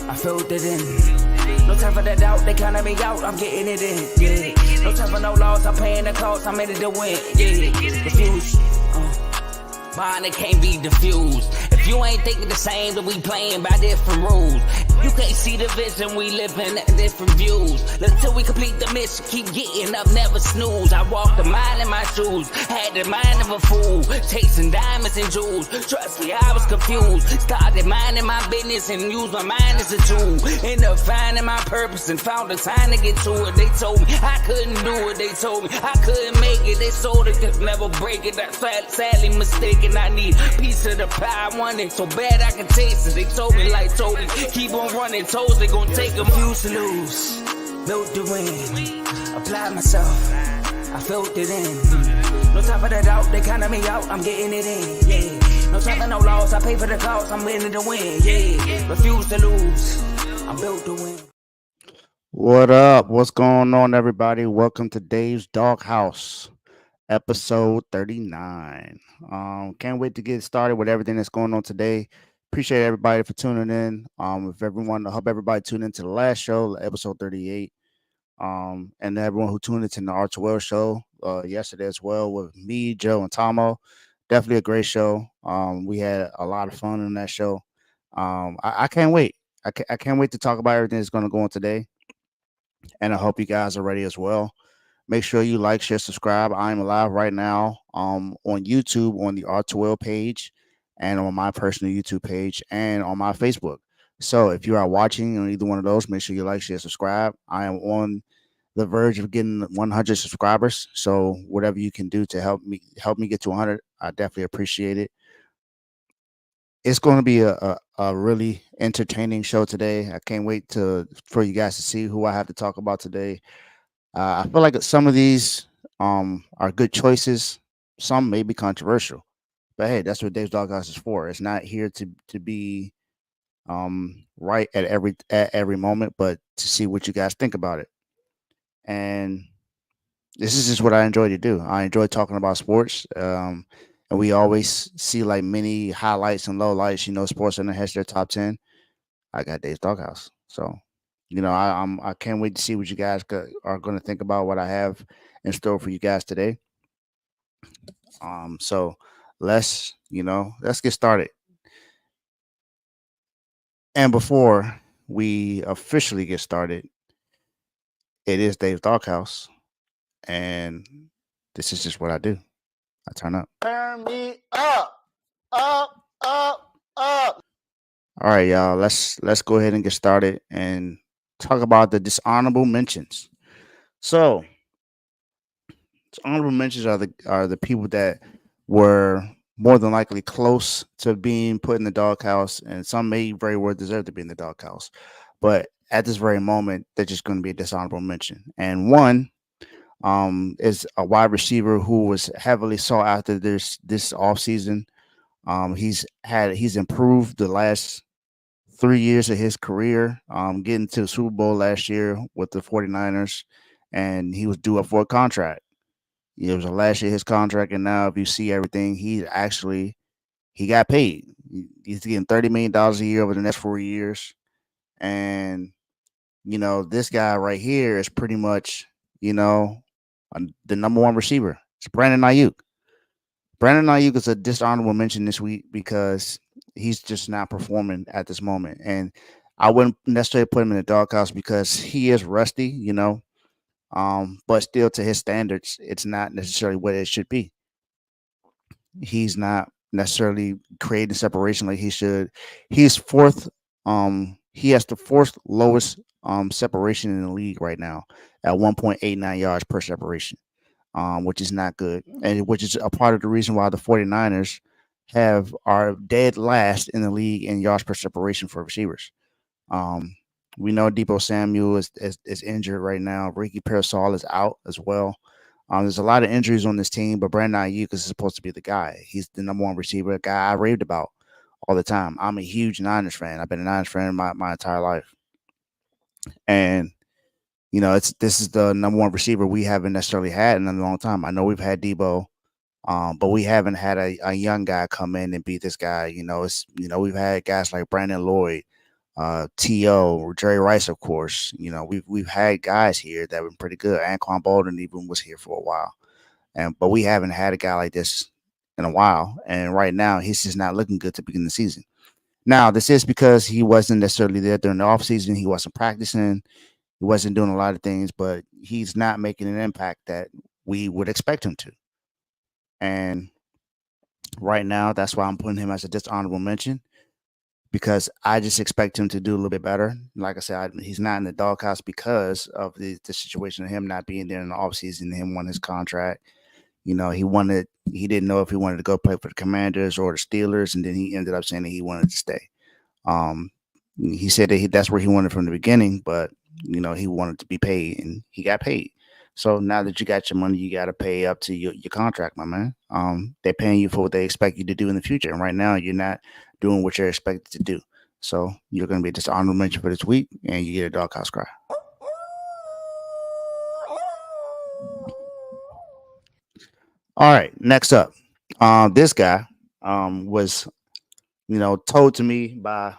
I filled it in. No time for that doubt, they counted me out, I'm getting it in, yeah. No time for no loss, I'm paying the cost, I'm in it to win, yeah. Diffuse, mine, it can't be diffused. If you ain't thinking the same, then we playing by different rules. You can't see the vision, we living at different views. Until we complete the mission, keep getting up, never snooze. I walked the mile in my shoes, had the mind of a fool, chasing diamonds and jewels. Trust me, I was confused. Started minding my business and used my mind as a tool. Ended up finding my purpose and found the time to get to it. They told me I couldn't do it, they told me I couldn't make it. They sold it, could never break it. That's sadly mistaken. I need a piece of the pie, I want it so bad I can taste it. They told me like Toby, keep on running toes, they gon' take a few to lose. Built the win, applied myself, I filled it in. No time for that doubt, they counted me out, I'm getting it in, yeah. No time for no loss, I pay for the cost, I'm winning to win, yeah. Refuse to lose, I'm built to win. What up? What's going on, everybody? Welcome to Dave's Doghouse, episode 39. Can't wait to get started with everything that's going on today. Appreciate everybody for tuning in. If everyone, I hope everybody tuned into the last show, episode 38. And everyone who tuned into the R2L Show yesterday as well with me, Joe, and Tomo. Definitely a great show. We had a lot of fun in that show. I can't wait. I can't wait to talk about everything that's going to go on today. And I hope you guys are ready as well. Make sure you like, share, subscribe. I'm live right now on YouTube on the R2L page and on my personal YouTube page and on my Facebook. So if you are watching on either one of those, make sure you like, share, subscribe. I am on the verge of getting 100 subscribers. So whatever you can do to help me get to 100, I definitely appreciate it. It's going to be a really entertaining show today. I can't wait for you guys to see who I have to talk about today. I feel like some of these are good choices. Some may be controversial, but hey, that's what Dave's Doghouse is for. It's not here to be right at every moment, but to see what you guys think about it. And this is just what I enjoy to do. I enjoy talking about sports. And we always see like many highlights and lowlights. Sports Center has their top 10. I got Dave's Doghouse. So, I can't wait to see what you guys are going to think about what I have in store for you guys today. So let's get started. And before we officially get started, it is Dave's Doghouse, and this is just what I do. I turn up. Turn me up, up, up, up. All right, y'all. Let's go ahead and get started and talk about the dishonorable mentions. So, dishonorable mentions are the people that were more than likely close to being put in the doghouse, and some may very well deserve to be in the doghouse. But at this very moment, they're just going to be a dishonorable mention. And one is a wide receiver who was heavily sought after this offseason. He's improved the last 3 years of his career, getting to the Super Bowl last year with the 49ers, and he was due up for a contract. It was the last year of his contract, and now if you see everything, he got paid. He's getting $30 million a year over the next 4 years. And, this guy right here is pretty much, the number one receiver. It's Brandon Ayuk. Brandon Ayuk is a dishonorable mention this week because he's just not performing at this moment. And I wouldn't necessarily put him in the doghouse because he is rusty, but still to his standards, it's not necessarily what it should be. He's not necessarily creating separation like he should. He's fourth. He has the fourth lowest separation in the league right now at 1.89 yards per separation, which is not good, and which is a part of the reason why the 49ers are dead last in the league in yards per separation for receivers. We know Deebo Samuel is injured right now. Ricky Pearsall is out as well. There's a lot of injuries on this team, but Brandon Ayuk is supposed to be the guy. He's the number one receiver, a guy I raved about all the time. I'm a huge Niners fan. I've been a Niners fan my entire life. And, this is the number one receiver we haven't necessarily had in a long time. I know we've had Deebo, but we haven't had a young guy come in and beat this guy. We've had guys like Brandon Lloyd, To Jerry Rice, of course. We've had guys here that were pretty good. Anquan Bolden even was here for a while, but we haven't had a guy like this in a while. And right now, he's just not looking good to begin the season. Now, this is because he wasn't necessarily there during the offseason. He wasn't practicing. He wasn't doing a lot of things, but he's not making an impact that we would expect him to. And right now, that's why I'm putting him as a dishonorable mention because I just expect him to do a little bit better. Like I said, he's not in the doghouse because of the situation of him not being there in the offseason, him wanting his contract. He didn't know if he wanted to go play for the Commanders or the Steelers, and then he ended up saying that he wanted to stay. Um, he said that that's where he wanted from the beginning, but he wanted to be paid, and he got paid. So now that you got your money, you got to pay up to your contract, my man. They're paying you for what they expect you to do in the future, and right now you're not doing what you're expected to do. So you're going to be just honorable mention for this week, and you get a doghouse cry. All right, next up, this guy was told to me by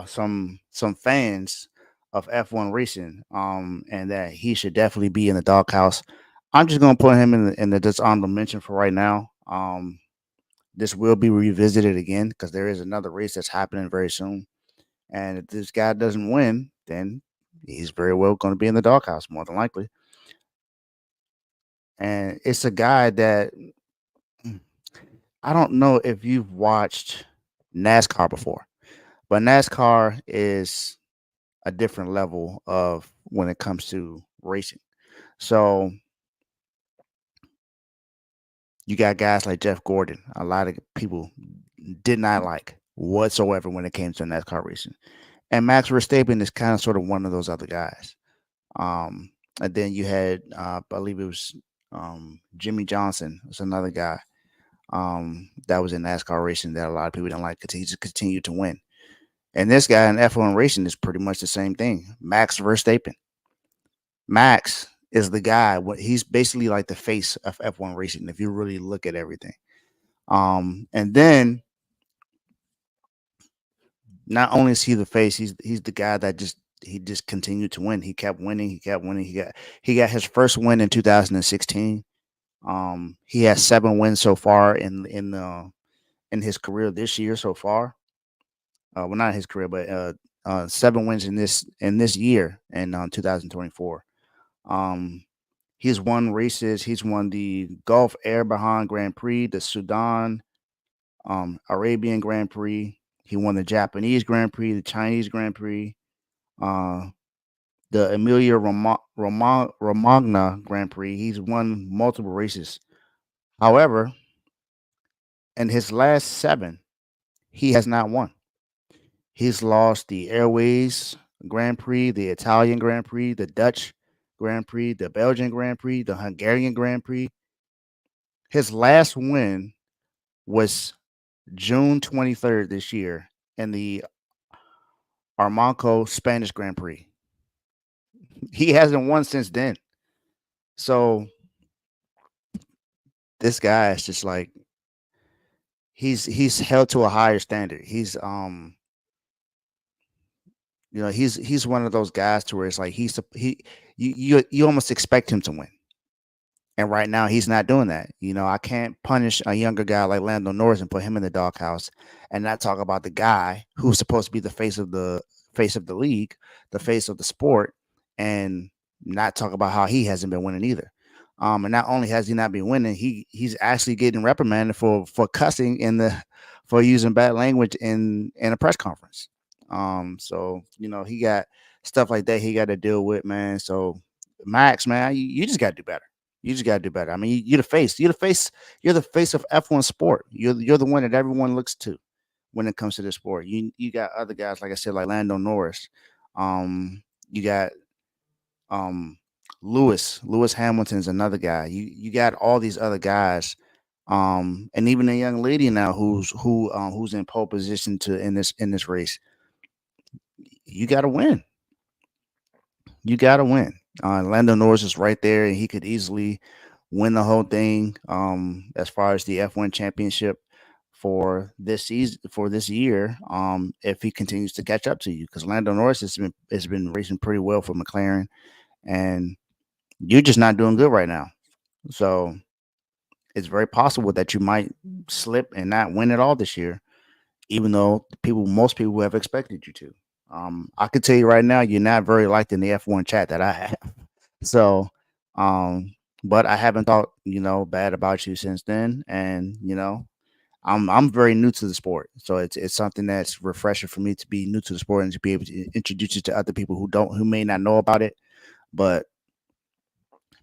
some fans of F1 racing, and that he should definitely be in the doghouse. I'm just gonna put him in the dishonorable mention for right now. This will be revisited again because there is another race that's happening very soon, and if this guy doesn't win, then he's very well going to be in the doghouse more than likely. And it's a guy that I don't know if you've watched NASCAR before, but NASCAR is a different level of when it comes to racing. So you got guys like Jeff Gordon. A lot of people did not like whatsoever when it came to NASCAR racing. And Max Verstappen is kind of sort of one of those other guys. And then you had, I believe it was Jimmy Johnson was another guy that was in NASCAR racing that a lot of people didn't like because he just continued to win. And this guy in F1 racing is pretty much the same thing. Max Verstappen. Max is the guy. He's basically like the face of F1 racing if you really look at everything. And then not only is he the face, he's the guy that just continued to win. He kept winning. He kept winning. He got his first win in 2016. He has 7 wins so far in his career this year so far. Well, not his career, but 7 wins in this year in 2024. He's won races. He's won the Gulf Air Grand Prix, the Sudan Arabian Grand Prix. He won the Japanese Grand Prix, the Chinese Grand Prix, the Emilia Romagna Grand Prix. He's won multiple races. However, in his last 7, he has not won. He's lost the Airways Grand Prix, the Italian Grand Prix, the Dutch Grand Prix, the Belgian Grand Prix, the Hungarian Grand Prix. His last win was June 23rd this year in the Armanco Spanish Grand Prix. He hasn't won since then. So this guy is just like he's held to a higher standard. He's one of those guys to where it's like you almost expect him to win. And right now he's not doing that. I can't punish a younger guy like Lando Norris and put him in the doghouse and not talk about the guy who's supposed to be the face of the league, the face of the sport, and not talk about how he hasn't been winning either. And not only has he not been winning, he's actually getting reprimanded for cussing for using bad language in a press conference. So he got stuff like that he got to deal with, man. So Max, man, you just got to do better. You just got to do better. I mean, you're the face. You're the face of F1 sport. You're the one that everyone looks to when it comes to this sport. You got other guys, like I said, like Lando Norris. You got Lewis Hamilton's another guy. You got all these other guys. And even a young lady now who's in pole position in this race. You got to win. You got to win. Lando Norris is right there, and he could easily win the whole thing as far as the F1 championship for this season, for this year, if he continues to catch up to you, because Lando Norris has been racing pretty well for McLaren, and you're just not doing good right now. So it's very possible that you might slip and not win at all this year, even though most people have expected you to. I can tell you right now, you're not very liked in the F1 chat that I have. So, um, but I haven't thought bad about you since then, and I'm very new to the sport, so it's something that's refreshing for me to be new to the sport and to be able to introduce you to other people who may not know about it. But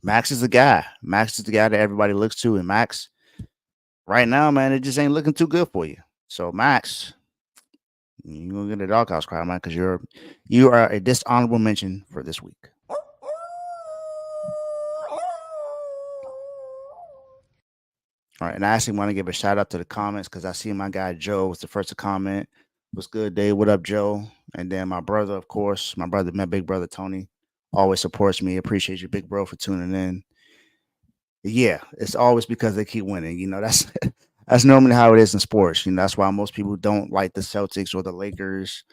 Max is the guy. Max is the guy that everybody looks to, and Max right now, man, it just ain't looking too good for you. So Max, you're gonna get a doghouse crowd, man, because you are a dishonorable mention for this week. All right, and I actually want to give a shout out to the comments because I see my guy Joe was the first to comment. What's good, Dave? What up, Joe? And then my brother, of course, my big brother Tony, always supports me. Appreciate you, big bro, for tuning in. Yeah, it's always because they keep winning. That's that's normally how it is in sports. That's why most people don't like the Celtics or the Lakers,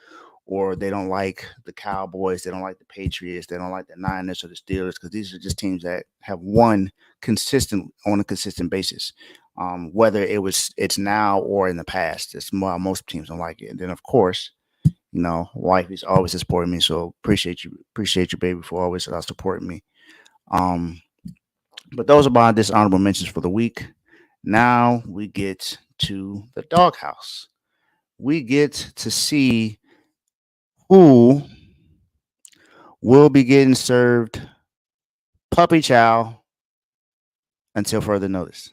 or they don't like the Cowboys, they don't like the Patriots, they don't like the Niners or the Steelers, because these are just teams that have won on a consistent basis. Whether it's now or in the past, it's why most teams don't like it. And then of course, wife is always supporting me, so appreciate you, baby, for always supporting me. But those are my dishonorable mentions for the week. Now we get to the doghouse. We get to see who will be getting served puppy chow until further notice.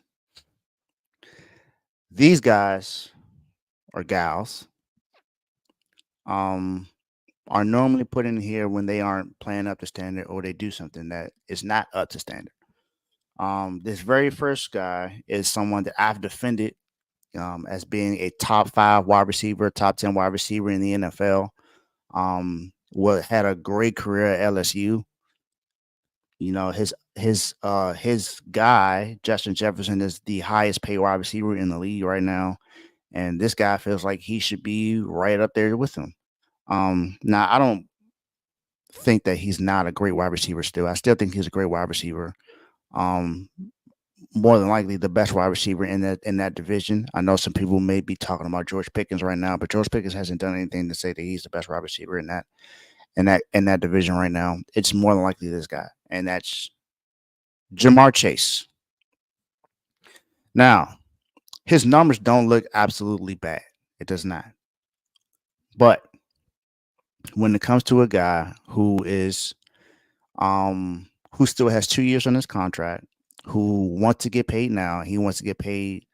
These guys or gals are normally put in here when they aren't playing up to standard or they do something that is not up to standard. This very first guy is someone that I've defended as being a top 5 wide receiver, top 10 wide receiver in the NFL. Had a great career at LSU. His guy Justin Jefferson is the highest paid wide receiver in the league right now, and this guy feels like he should be right up there with him. Now I don't think that he's not a great wide receiver. I still think he's a great wide receiver. More than likely the best wide receiver in that division. I know some people may be talking about George Pickens right now, but George Pickens hasn't done anything to say that he's the best wide receiver in that division right now. It's more than likely this guy, and that's Jamar Chase. Now, his numbers don't look absolutely bad. It does not. But when it comes to a guy who still has 2 years on his contract, who wants to get paid now, he wants to get paid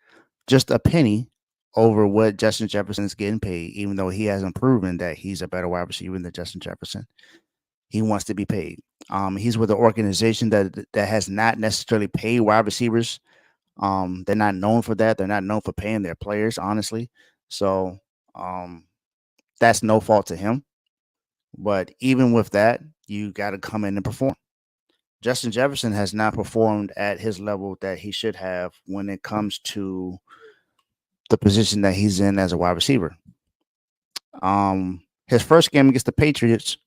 just a penny over what Justin Jefferson is getting paid, even though he hasn't proven that he's a better wide receiver than Justin Jefferson. He wants to be paid. He's with an organization that has not necessarily paid wide receivers. They're not known for that. They're not known for paying their players, honestly. So that's no fault to him. But even with that, you got to come in and perform. Justin Jefferson has not performed at his level that he should have when it comes to the position that he's in as a wide receiver. His first game against the Patriots,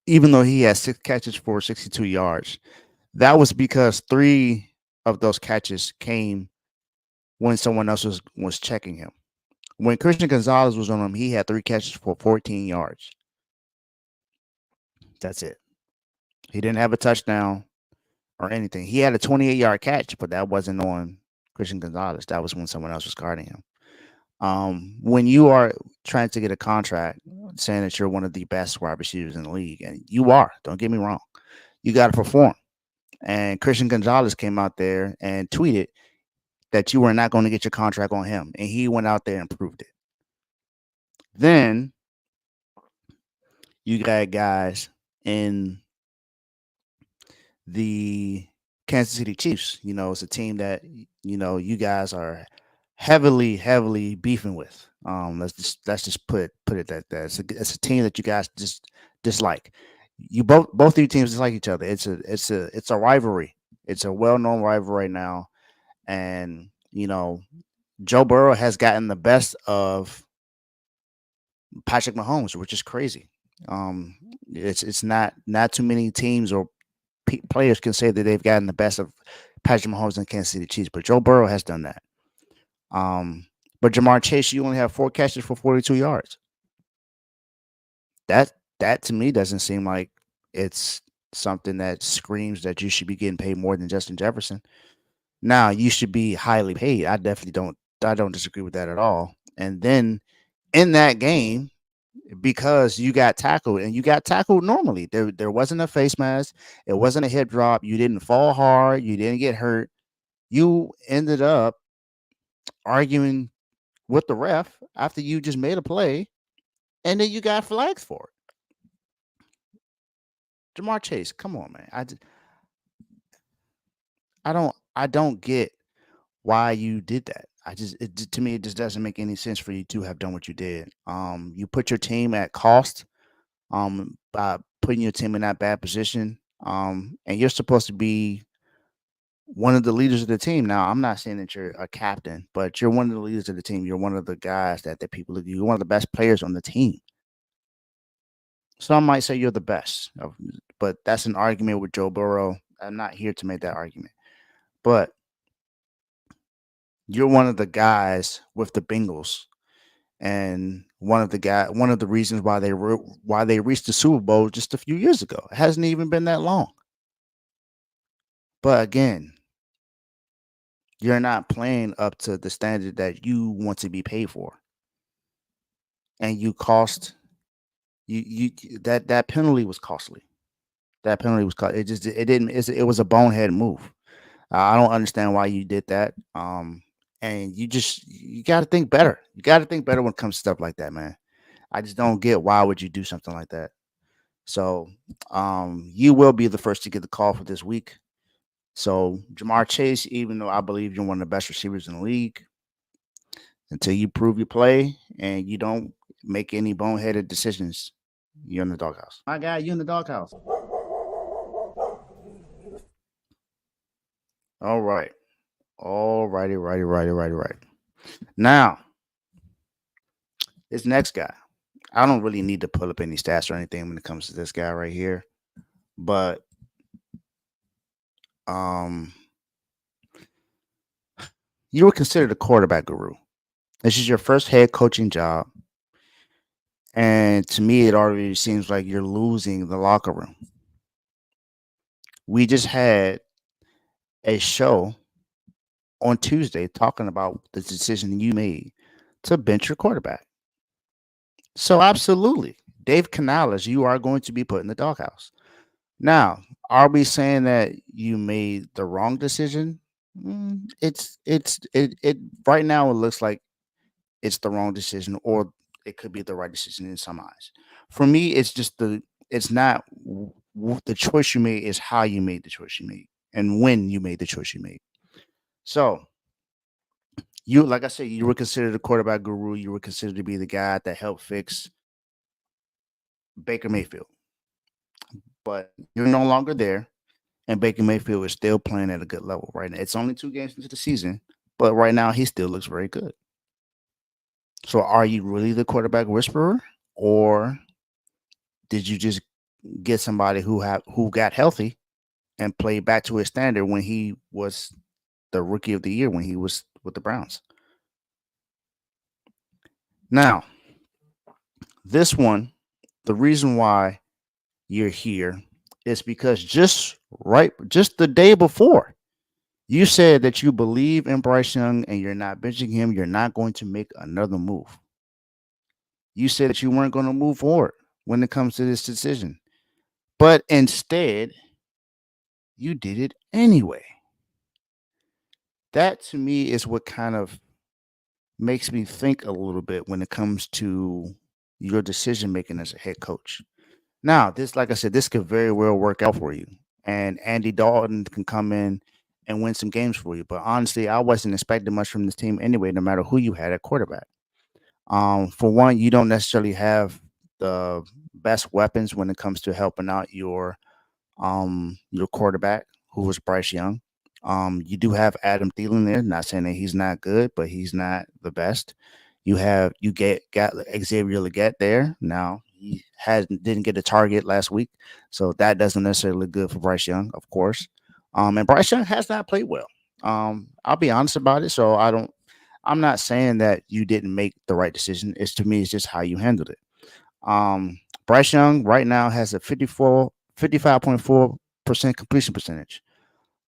even though he had 6 catches for 62 yards, that was because 3 of those catches came when someone else was checking him. When Christian Gonzalez was on him, he had 3 catches for 14 yards. That's it. He didn't have a touchdown or anything. He had a 28-yard catch, but that wasn't on Christian Gonzalez. That was when someone else was guarding him. When you are trying to get a contract saying that you're one of the best wide receivers in the league, and you are, don't get me wrong, you got to perform. And Christian Gonzalez came out there and tweeted that you were not going to get your contract on him, and he went out there and proved it. Then you got guys in the Kansas City Chiefs. It's a team that you guys are heavily beefing with. Let's just put it that it's a team that you guys just dislike. You both of your teams dislike each other. It's a rivalry. It's a well-known rivalry right now, and Joe Burrow has gotten the best of Patrick Mahomes, which is crazy. Um, it's not too many teams or players can say that they've gotten the best of Patrick Mahomes and Kansas City Chiefs, but Joe Burrow has done that. Um, but Jamar Chase, you only have 4 catches for 42 yards. That to me doesn't seem like it's something that screams that you should be getting paid more than Justin Jefferson. Now you should be highly paid. I definitely don't. I don't disagree with that at all. And then in that game, because you got tackled and you got tackled normally, there wasn't a face mask, it wasn't a hip drop, you didn't fall hard, you didn't get hurt. You ended up arguing with the ref after you just made a play, and then you got flagged for it. Jamar Chase, come on, man. I don't get why you did that. To me it just doesn't make any sense for you to have done what you did. You put your team at cost by putting your team in that bad position. And you're supposed to be one of the leaders of the team. Now, I'm not saying that you're a captain, but you're one of the leaders of the team. You're one of the guys that people look. You're one of the best players on the team. Some might say you're the best, but that's an argument with Joe Burrow. I'm not here to make that argument, but you're one of the guys with the Bengals, and one of the reasons why they reached the Super Bowl just a few years ago. It hasn't even been that long. But again, you're not playing up to the standard that you want to be paid for, and you cost that penalty was costly. That penalty was cost. It just it didn't. It was a bonehead move. I don't understand why you did that. And you got to think better. You got to think better when it comes to stuff like that, man. I just don't get why would you do something like that. So, you will be the first to get the call for this week. So, Jamar Chase, even though I believe you're one of the best receivers in the league, until you prove you play and you don't make any boneheaded decisions, you're in the doghouse. My guy, you in the doghouse. All right. All righty, righty, righty, righty, right. Now, this next guy, I don't really need to pull up any stats or anything when it comes to this guy right here, but um, you were considered a quarterback guru. This is your first head coaching job, and to me, it already seems like you're losing the locker room. We just had a show on Tuesday talking about the decision you made to bench your quarterback. So, absolutely, Dave Canales, you are going to be put in the doghouse. Now, are we saying that you made the wrong decision? It right now it looks like it's the wrong decision, or it could be the right decision in some eyes. For me, it's just it's not the choice you made, is how you made the choice you made and when you made the choice you made. So, you, like I said, you were considered a quarterback guru. You were considered to be the guy that helped fix Baker Mayfield, but you're no longer there, and Baker Mayfield is still playing at a good level right now. It's only 2 games into the season, but right now he still looks very good. So, are you really the quarterback whisperer, or did you just get somebody who got healthy and played back to his standard when he was the rookie of the year when he was with the Browns? Now, this one, the reason why you're here is because just the day before, you said that you believe in Bryce Young and you're not benching him. You're not going to make another move. You said that you weren't going to move forward when it comes to this decision, but instead, you did it anyway. That to me is what kind of makes me think a little bit when it comes to your decision making as a head coach. Now, this, like I said, this could very well work out for you, and Andy Dalton can come in and win some games for you. But honestly, I wasn't expecting much from this team anyway, no matter who you had at quarterback. For one, you don't necessarily have the best weapons when it comes to helping out your quarterback, who was Bryce Young. You do have Adam Thielen there. Not saying that he's not good, but he's not the best. You got Xavier Leggett there. Now he has didn't get a target last week, so that doesn't necessarily look good for Bryce Young, of course. And Bryce Young has not played well. I'll be honest about it. So I'm not saying that you didn't make the right decision. It's to me, it's just how you handled it. Bryce Young right now has a 55.4% completion percentage.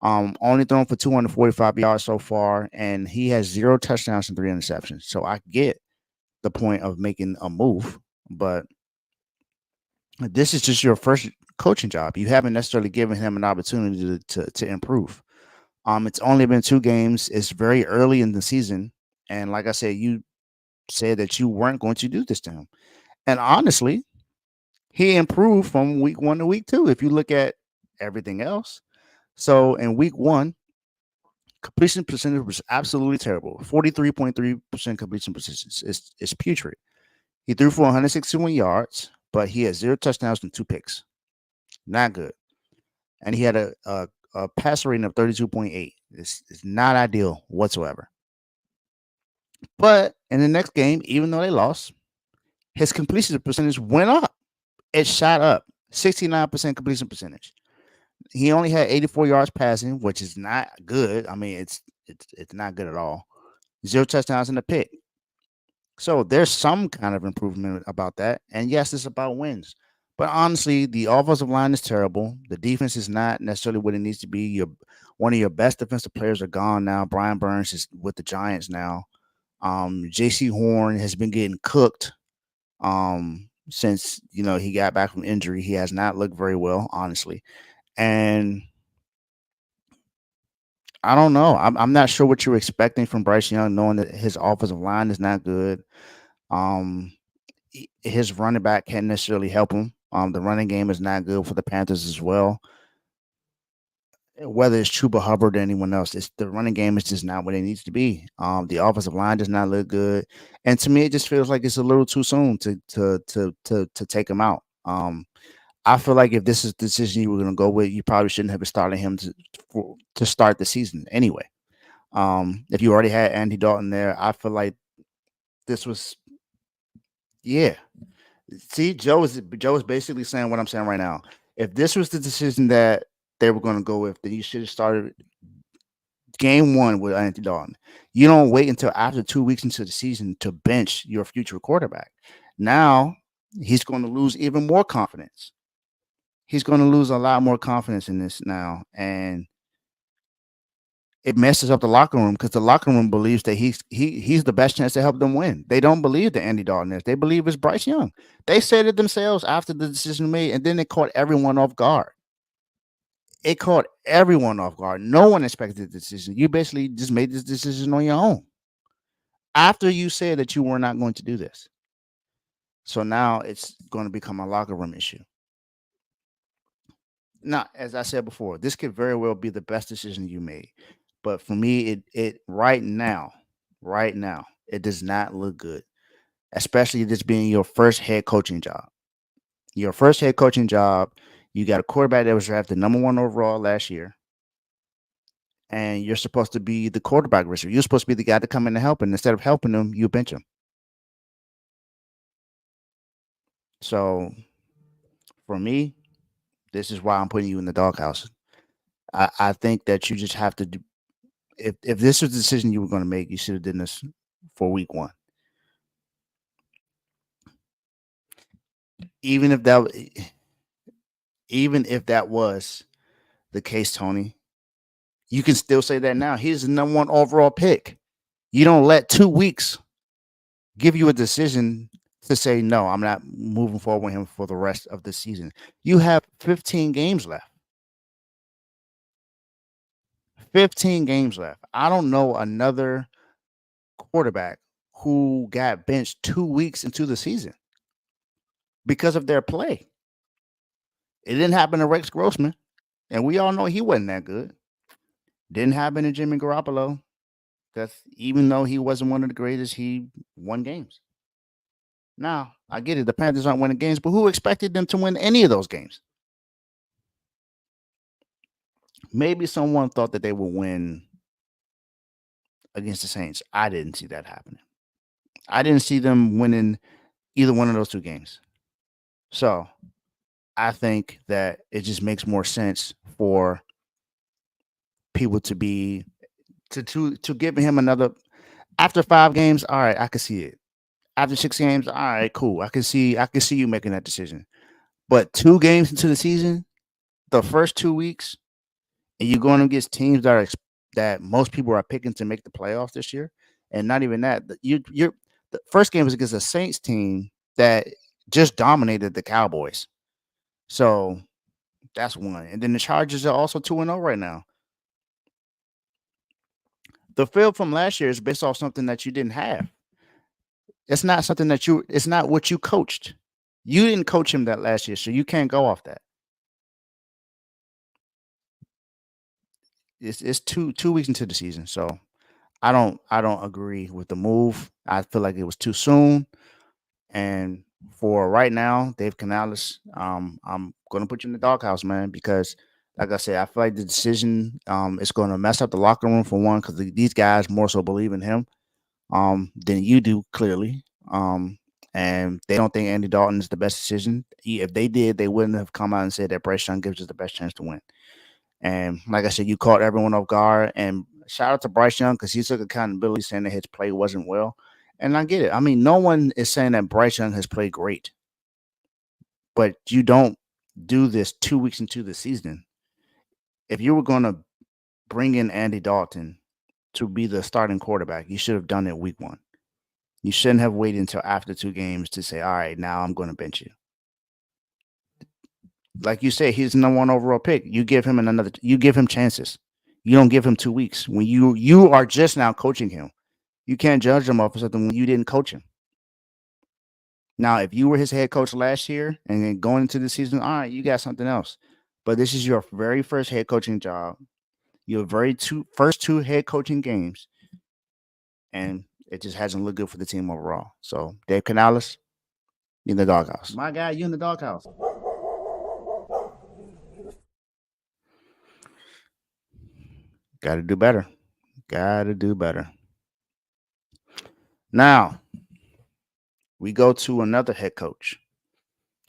Only thrown for 245 yards so far, and he has 0 touchdowns and 3 interceptions. So I get the point of making a move, but this is just your first coaching job. You haven't necessarily given him an opportunity to improve. It's only been 2 games. It's very early in the season, and like I said, you said that you weren't going to do this to him. And honestly, he improved from week 1 to week 2. If you look at everything else, so in week 1, completion percentage was absolutely terrible. 43.3% completion percentage is putrid. He threw for 161 yards, but he had 0 touchdowns and 2 picks. Not good. And he had a passer rating of 32.8. It's not ideal whatsoever. But in the next game, even though they lost, his completion percentage went up. It shot up. 69% completion percentage. He only had 84 yards passing, which is not good. I mean, it's not good at all. 0 touchdowns and a pick. So there's some kind of improvement about that. And yes, it's about wins. But honestly, the offensive line is terrible. The defense is not necessarily what it needs to be. One of your best defensive players are gone now. Brian Burns is with the Giants now. J.C. Horn has been getting cooked since he got back from injury. He has not looked very well, honestly. And I don't know. I'm not sure what you're expecting from Bryce Young, knowing that his offensive line is not good. Um, his running back can't necessarily help him. The running game is not good for the Panthers as well. Whether it's Chuba Hubbard or anyone else, the running game is just not what it needs to be. The offensive line does not look good, and to me, it just feels like it's a little too soon to take him out. I feel like if this is the decision you were going to go with, you probably shouldn't have started him to start the season anyway. If you already had Andy Dalton there, I feel like this was, yeah. See, Joe is basically saying what I'm saying right now. If this was the decision that they were going to go with, then you should have started game 1 with Andy Dalton. You don't wait until after 2 weeks into the season to bench your future quarterback. Now he's going to lose even more confidence. He's going to lose a lot more confidence in this now, and it messes up the locker room because the locker room believes that he's the best chance to help them win. They don't believe that Andy Dalton is. They believe it's Bryce Young. They said it themselves after the decision made, and then it caught everyone off guard. It caught everyone off guard. No one expected the decision. You basically just made this decision on your own after you said that you were not going to do this. So now it's going to become a locker room issue. Now, as I said before, this could very well be the best decision you made. But for me, it right now, it does not look good. Especially this being your first head coaching job. Your first head coaching job, you got a quarterback that was drafted #1 overall last year. And you're supposed to be the quarterback whisperer. You're supposed to be the guy to come in and help. And instead of helping him, you bench him. So for me, this is why I'm putting you in the doghouse. I think that you just have to do. If this was the decision you were going to make, you should have done this for week 1. Even if that was the case, Tony, you can still say that now. He's the #1 overall pick. You don't let 2 weeks give you a decision to say, no, I'm not moving forward with him for the rest of the season. You have 15 games left. 15 games left. I don't know another quarterback who got benched 2 weeks into the season because of their play. It didn't happen to Rex Grossman, and we all know he wasn't that good. Didn't happen to Jimmy Garoppolo. That's even though he wasn't one of the greatest, he won games. Now, I get it. The Panthers aren't winning games, but who expected them to win any of those games? Maybe someone thought that they would win against the Saints. I didn't see that happening. I didn't see them winning either one of those two games. So I think that it just makes more sense for people to be to give him another after 5 games. All right, I can see it. After 6 games, all right, cool. I can see you making that decision. But 2 games into the season, the first 2 weeks, and you're going against teams that most people are picking to make the playoffs this year, and not even that. You're the first game was against a Saints team that just dominated the Cowboys. So that's one. And then the Chargers are also 2-0 right now. The field from last year is based off something that you didn't have. It's not something that it's not what you coached. You didn't coach him that last year, so you can't go off that. It's two weeks into the season, so I don't agree with the move. I feel like it was too soon. And for right now, Dave Canales, I'm gonna put you in the doghouse, man, because like I said, I feel like the decision is gonna mess up the locker room for one, because these guys more so believe in him than you do, clearly. And they don't think Andy Dalton is the best decision. If they did, they wouldn't have come out and said that Bryce Young gives us the best chance to win. And like I said, you caught everyone off guard. And shout out to Bryce Young because he took accountability, saying that his play wasn't well. And I get it. I mean, no one is saying that Bryce Young has played great, but you don't do this 2 weeks into the season. If you were going to bring in Andy Dalton to be the starting quarterback, you should have done it week one. You shouldn't have waited until after 2 games to say, all right, now I'm going to bench you. Like you said, he's the number one overall pick. You give him chances. You don't give him 2 weeks. When you are just now coaching him, you can't judge him off of something when you didn't coach him. Now, if you were his head coach last year and then going into the season, all right, you got something else. But this is your very first head coaching job, your first two head coaching games, and it just hasn't looked good for the team overall. So, Dave Canales, you in the doghouse. My guy, you in the doghouse. Got to do better. Got to do better. Now, we go to another head coach,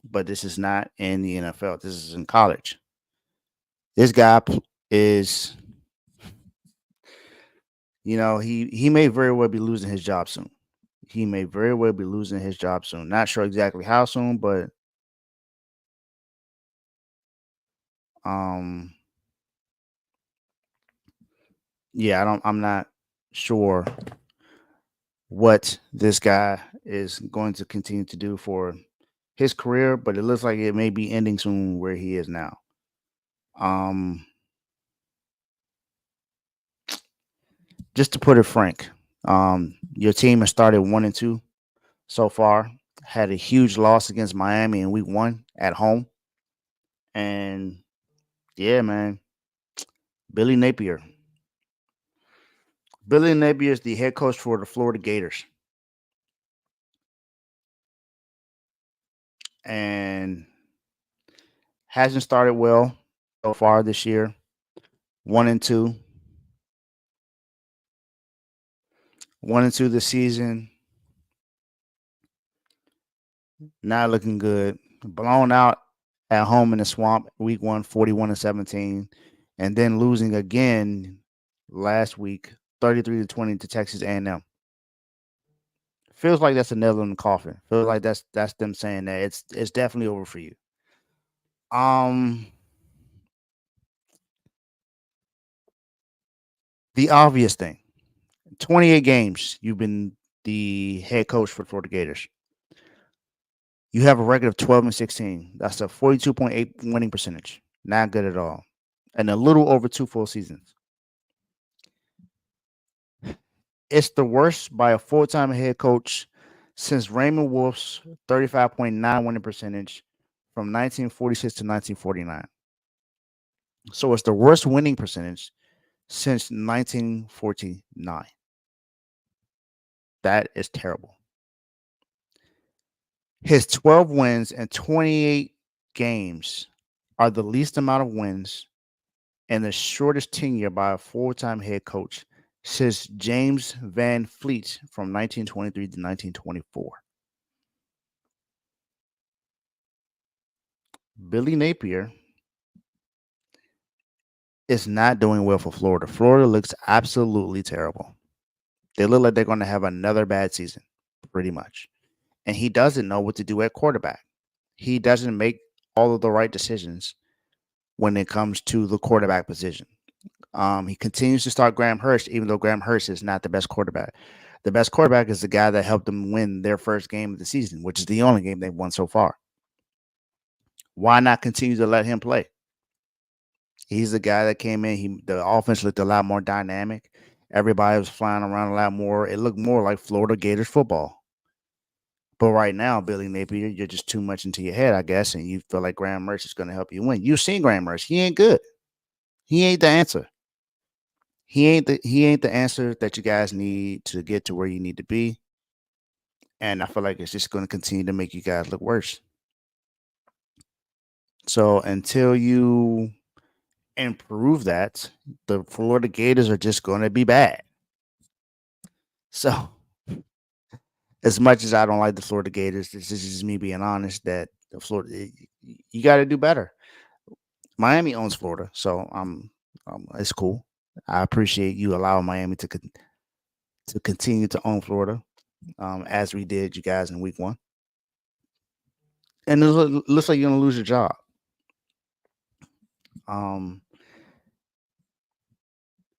but this is not in the NFL. This is in college. This guy is, he may very well be losing his job soon. He may very well be losing his job soon. Not sure exactly how soon, but yeah, I'm not sure what this guy is going to continue to do for his career, but it looks like it may be ending soon where he is now. Just to put it frank, your team has started 1-2 so far. Had a huge loss against Miami in week 1 at home. And yeah, man, Billy Napier. Billy Napier is the head coach for the Florida Gators. And hasn't started well so far this year. 1-2. 1-2 this season. Not looking good. Blown out at home in the swamp week 1, 41-17. And then losing again last week, 33-20 to Texas A&M. Feels like that's a nail in the coffin. Feels like that's them saying that it's definitely over for you. The obvious thing. 28 games you've been the head coach for Florida Gators. You have a record of 12-16. That's a 42.8 winning percentage. Not good at all. And a little over 2 full seasons. It's the worst by a full-time head coach since Raymond Wolf's 35.9 winning percentage from 1946 to 1949. So it's the worst winning percentage since 1949. That is terrible. His 12 wins and 28 games are the least amount of wins and the shortest tenure by a full-time head coach since James Van Fleet from 1923 to 1924. Billy Napier is not doing well for Florida. Florida looks absolutely terrible. They look like they're going to have another bad season, pretty much. And he doesn't know what to do at quarterback. He doesn't make all of the right decisions when it comes to the quarterback position. He continues to start Graham Hurst, even though Graham Hurst is not the best quarterback. The best quarterback is the guy that helped them win their first game of the season, which is the only game they've won so far. Why not continue to let him play? He's the guy that came in. The offense looked a lot more dynamic. Everybody was flying around a lot more. It looked more like Florida Gators football. But right now, Billy Napier, you're just too much into your head, I guess, and you feel like Graham Mertz is going to help you win. You've seen Graham Mertz. He ain't good. He ain't the answer. He ain't the answer that you guys need to get to where you need to be. And I feel like it's just going to continue to make you guys look worse. So until you improve that, the Florida Gators are just going to be bad. So as much as I don't like the Florida Gators, this is just me being honest that the Florida you got to do better. Miami owns Florida, so it's cool. I appreciate you allowing Miami to continue to own Florida, as we did you guys in week 1. And it looks like you're gonna lose your job.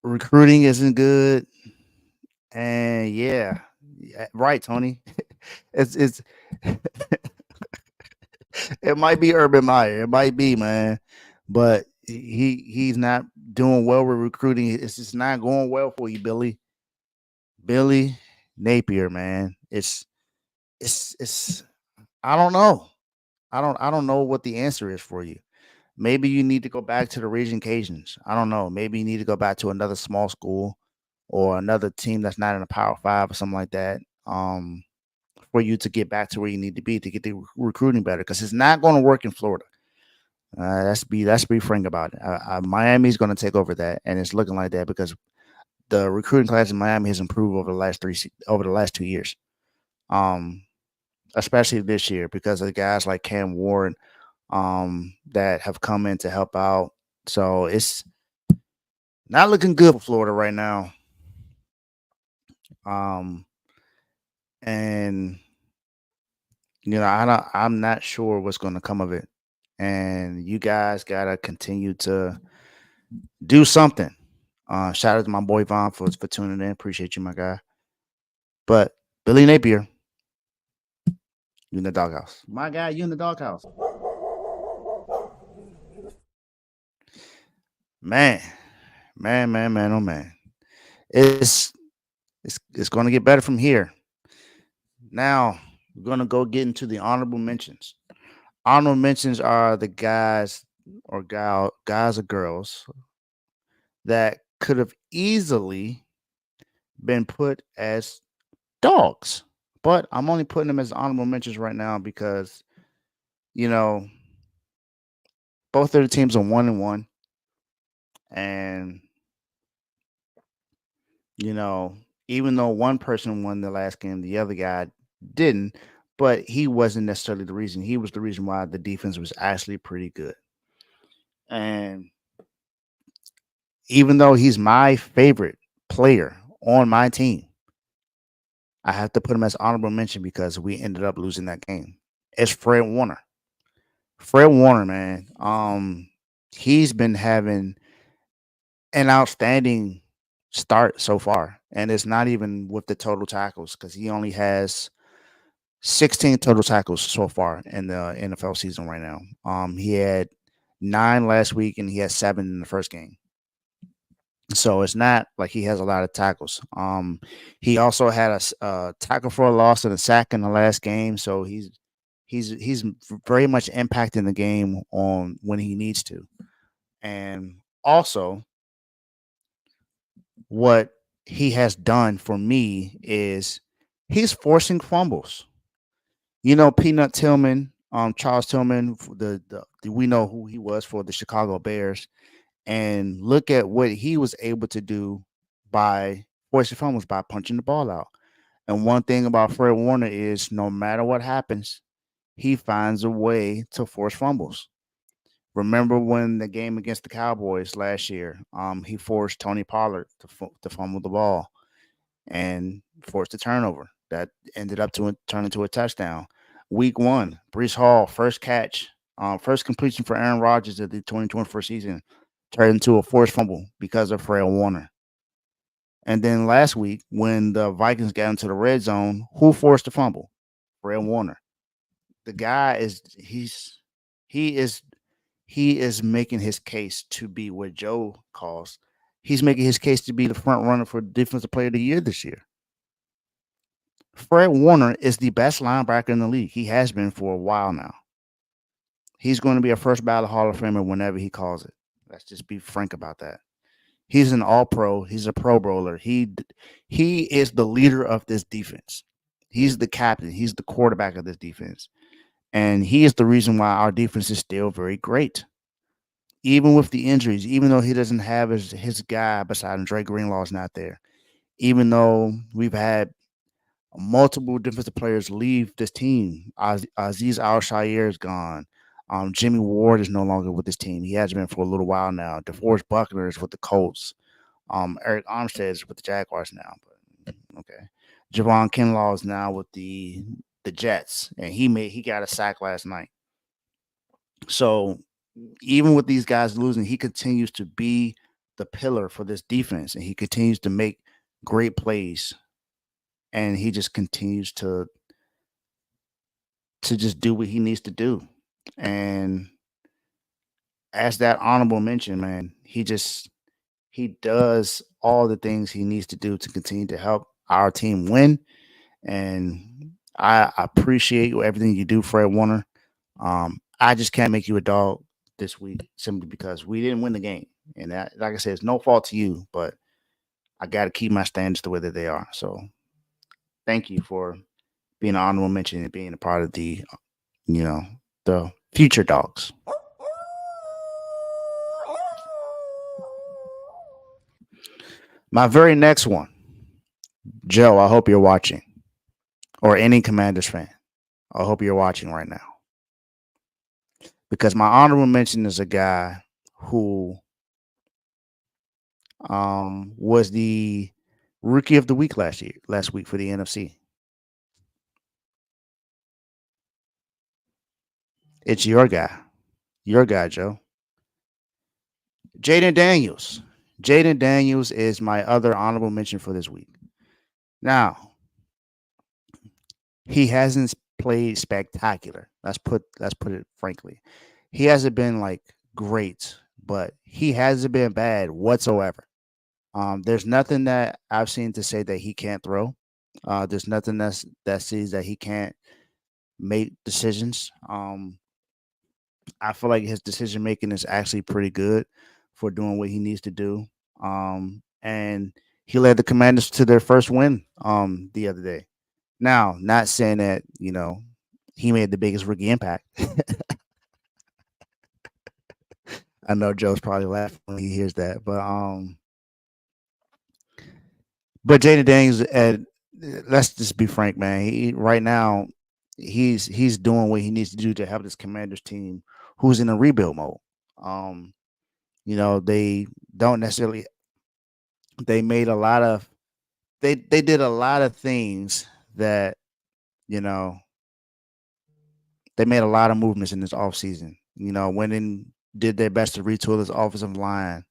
Recruiting isn't good, and yeah, right, Tony. It's it might be Urban Meyer, it might be, man, but he's not doing well with recruiting. It's just not going well for you, Billy Napier, man. It's I don't know. I don't know what the answer is for you. Maybe you need to go back to the Raging Cajuns. I don't know. Maybe you need to go back to another small school or another team that's not in a Power Five or something like that. For you to get back to where you need to be to get the recruiting better, because it's not going to work in Florida. Let's be frank about it. Miami's going to take over that, and it's looking like that because the recruiting class in Miami has improved over the last 2 years. Especially this year because of guys like Cam Ward, that have come in to help out. So it's not looking good for Florida right now. And I'm not sure what's going to come of it. And you guys gotta continue to do something. Shout out to my boy Vaughn for tuning in. Appreciate you, my guy. But Billy Napier, you in the doghouse. My guy, you in the doghouse. Man, oh man. It's going to get better from here. Now, we're going to go get into the honorable mentions. Honorable mentions are the guys or guys or girls that could have easily been put as dogs. But I'm only putting them as honorable mentions right now because, both of the teams are 1-1. And, even though one person won the last game, the other guy didn't, but he wasn't necessarily the reason. He was the reason why the defense was actually pretty good. And even though he's my favorite player on my team, I have to put him as honorable mention because we ended up losing that game. It's Fred Warner. Fred Warner, man. He's been having an outstanding start so far. And it's not even with the total tackles because he only has 16 total tackles so far in the NFL season right now. He had 9 last week and he had 7 in the first game. So it's not like he has a lot of tackles. He also had a tackle for a loss and a sack in the last game. So he's very much impacting the game on when he needs to. And also, what he has done for me is he's forcing fumbles. Peanut Tillman, Charles Tillman, we know who he was for the Chicago Bears, and look at what he was able to do by forcing fumbles by punching the ball out. And one thing about Fred Warner is no matter what happens, he finds a way to force fumbles. Remember when the game against the Cowboys last year, he forced Tony Pollard to fumble the ball and forced a turnover that ended up to turn into a touchdown. Week one, Brees Hall, first catch, first completion for Aaron Rodgers of the 2024 season, turned into a forced fumble because of Fred Warner. And then last week, when the Vikings got into the red zone, who forced the fumble? Fred Warner. The guy is he is he is making his case to be what Joe calls. He's making his case to be the front runner for Defensive Player of the Year this year. Fred Warner is the best linebacker in the league. He has been for a while now. He's going to be a first ballot Hall of Famer whenever he calls it. Let's just be frank about that. He's an all pro. He's a pro bowler. He is the leader of this defense. He's the captain. He's the quarterback of this defense. And he is the reason why our defense is still very great. Even with the injuries, even though he doesn't have his guy beside him, Dre Greenlaw's not there. Even though we've had multiple defensive players leave this team. Aziz Al-Shaair is gone. Jimmy Ward is no longer with this team. He has been for a little while now. DeForest Buckner is with the Colts. Eric Armstead is with the Jaguars now. But okay. Javon Kinlaw is now with the Jets, and he got a sack last night. So even with these guys losing, he continues to be the pillar for this defense, and he continues to make great plays, and he just continues to just do what he needs to do. And as that honorable mention, man, he does all the things he needs to do to continue to help our team win. And I appreciate everything you do, Fred Warner. I just can't make you a dog this week simply because we didn't win the game. And that, like I said, it's no fault to you, but I got to keep my standards the way that they are. So thank you for being an honorable mention and being a part of the future dogs. My very next one, Joe, I hope you're watching, or any Commanders fan. I hope you're watching right now. Because my honorable mention is a guy who was the rookie of the week last week for the NFC. It's your guy, Joe. Jaden Daniels. Jaden Daniels is my other honorable mention for this week. Now, he hasn't played spectacular. Let's put it frankly. He hasn't been like great, but he hasn't been bad whatsoever. There's nothing that I've seen to say that he can't throw. There's nothing that says that he can't make decisions. I feel like his decision making is actually pretty good for doing what he needs to do. And he led the Commanders to their first win the other day. Now, not saying that, he made the biggest rookie impact. I know Joe's probably laughing when he hears that, but Jaden Daniels, let's just be frank, man. Right now, he's doing what he needs to do to help this Commanders team, who's in a rebuild mode. They don't necessarily. They made a lot of. They did a lot of things that, they made a lot of movements in this offseason. Went in, did their best to retool this offensive line.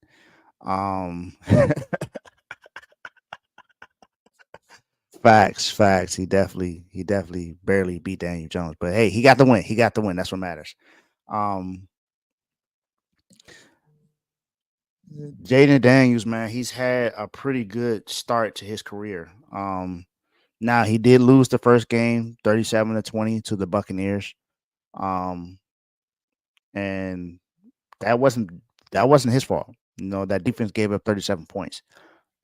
Facts. He definitely barely beat Daniel Jones, but hey, he got the win. That's what matters. Jaden Daniels, man, he's had a pretty good start to his career. Now he did lose the first game, 37-20 to the Buccaneers. And that wasn't his fault. That defense gave up 37 points.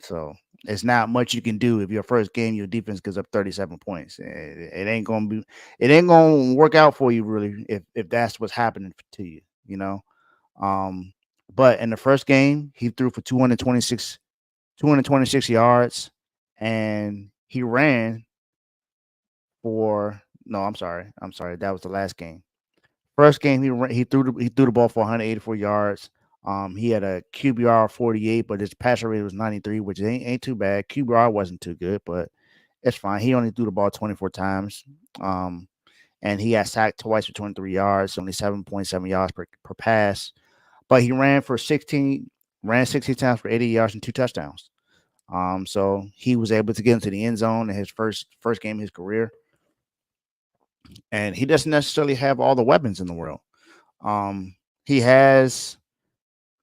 So it's not much you can do if your first game your defense gives up 37 points. It ain't gonna work out for you really if that's what's happening to you. But in the first game, he threw for 226 yards, and he ran for no, I'm sorry, that was the last game. First game he threw the ball for 184 yards. He had a QBR of 48, but his passer rate was 93, which ain't too bad. QBR wasn't too good, but it's fine. He only threw the ball 24 times. Um, and he got sacked twice for 23 yards, only 7.7 yards per pass. But he ran 16 times for 80 yards and 2 touchdowns. So he was able to get into the end zone in his first game of his career. And he doesn't necessarily have all the weapons in the world. He has,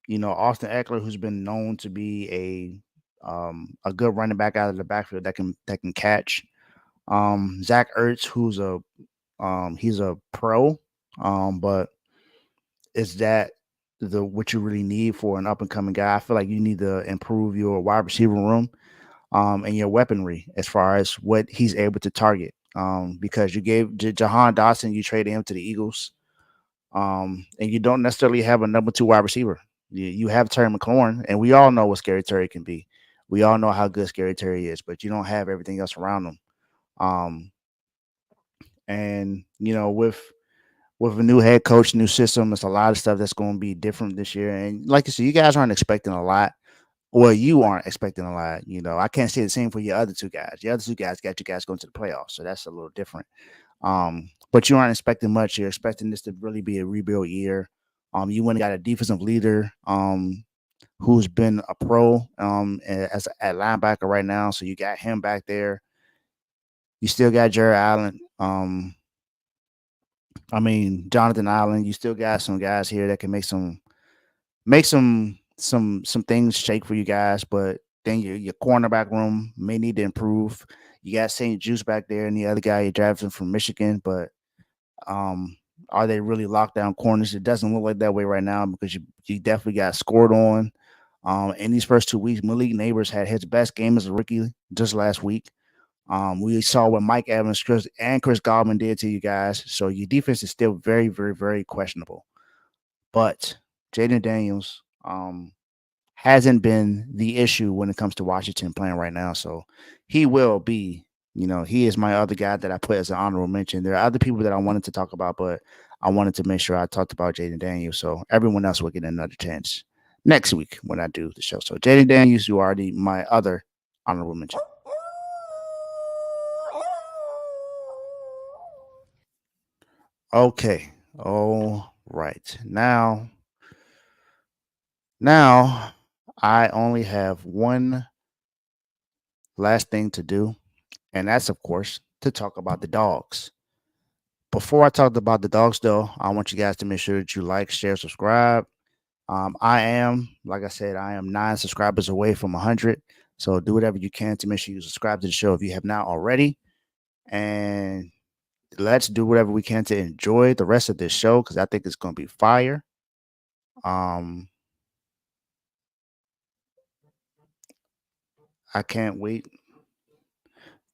Austin Eckler, who's been known to be a good running back out of the backfield that can catch. Zach Ertz, who's he's a pro, but is that the what you really need for an up and coming guy? I feel like you need to improve your wide receiver room, and your weaponry as far as what he's able to target. Because you gave Jahan Dotson, you traded him to the Eagles, and you don't necessarily have a number 2 wide receiver. You have Terry McLaurin, and we all know what Scary Terry can be. We all know how good Scary Terry is, but you don't have everything else around him. And with a new head coach, new system, it's a lot of stuff that's going to be different this year. And like you said, you guys aren't expecting a lot. Well, you aren't expecting a lot. I can't say the same for your other 2 guys. Your other 2 guys got you guys going to the playoffs, so that's a little different. But you aren't expecting much. You're expecting this to really be a rebuild year. You went and got a defensive leader, who's been a pro, as at linebacker right now. So you got him back there. You still got Jared Allen. Jonathan Allen. You still got some guys here that can make some things shake for you guys. But then your cornerback room may need to improve. You got St. Juice back there, and the other guy you drafted from Michigan. But are they really locked down corners? It doesn't look like that way right now, because you definitely got scored on. In these first 2 weeks, Malik Neighbors had his best game as a rookie just last week. We saw what Mike Evans and Chris Godwin did to you guys. So your defense is still very, very, very questionable. But Jaden Daniels hasn't been the issue when it comes to Washington playing right now. So he will be, he is my other guy that I put as an honorable mention. There are other people that I wanted to talk about, but I wanted to make sure I talked about Jaden Daniels. So everyone else will get another chance next week when I do the show. So Jaden Daniels, you are already my other honorable mention. Okay. All right. Now I only have one last thing to do, and that's, of course, to talk about the dogs. Before I talk about the dogs, though, I want you guys to make sure that you like, share, subscribe. Like I said, I am 9 subscribers away from 100. So do whatever you can to make sure you subscribe to the show if you have not already. And let's do whatever we can to enjoy the rest of this show, because I think it's going to be fire. I can't wait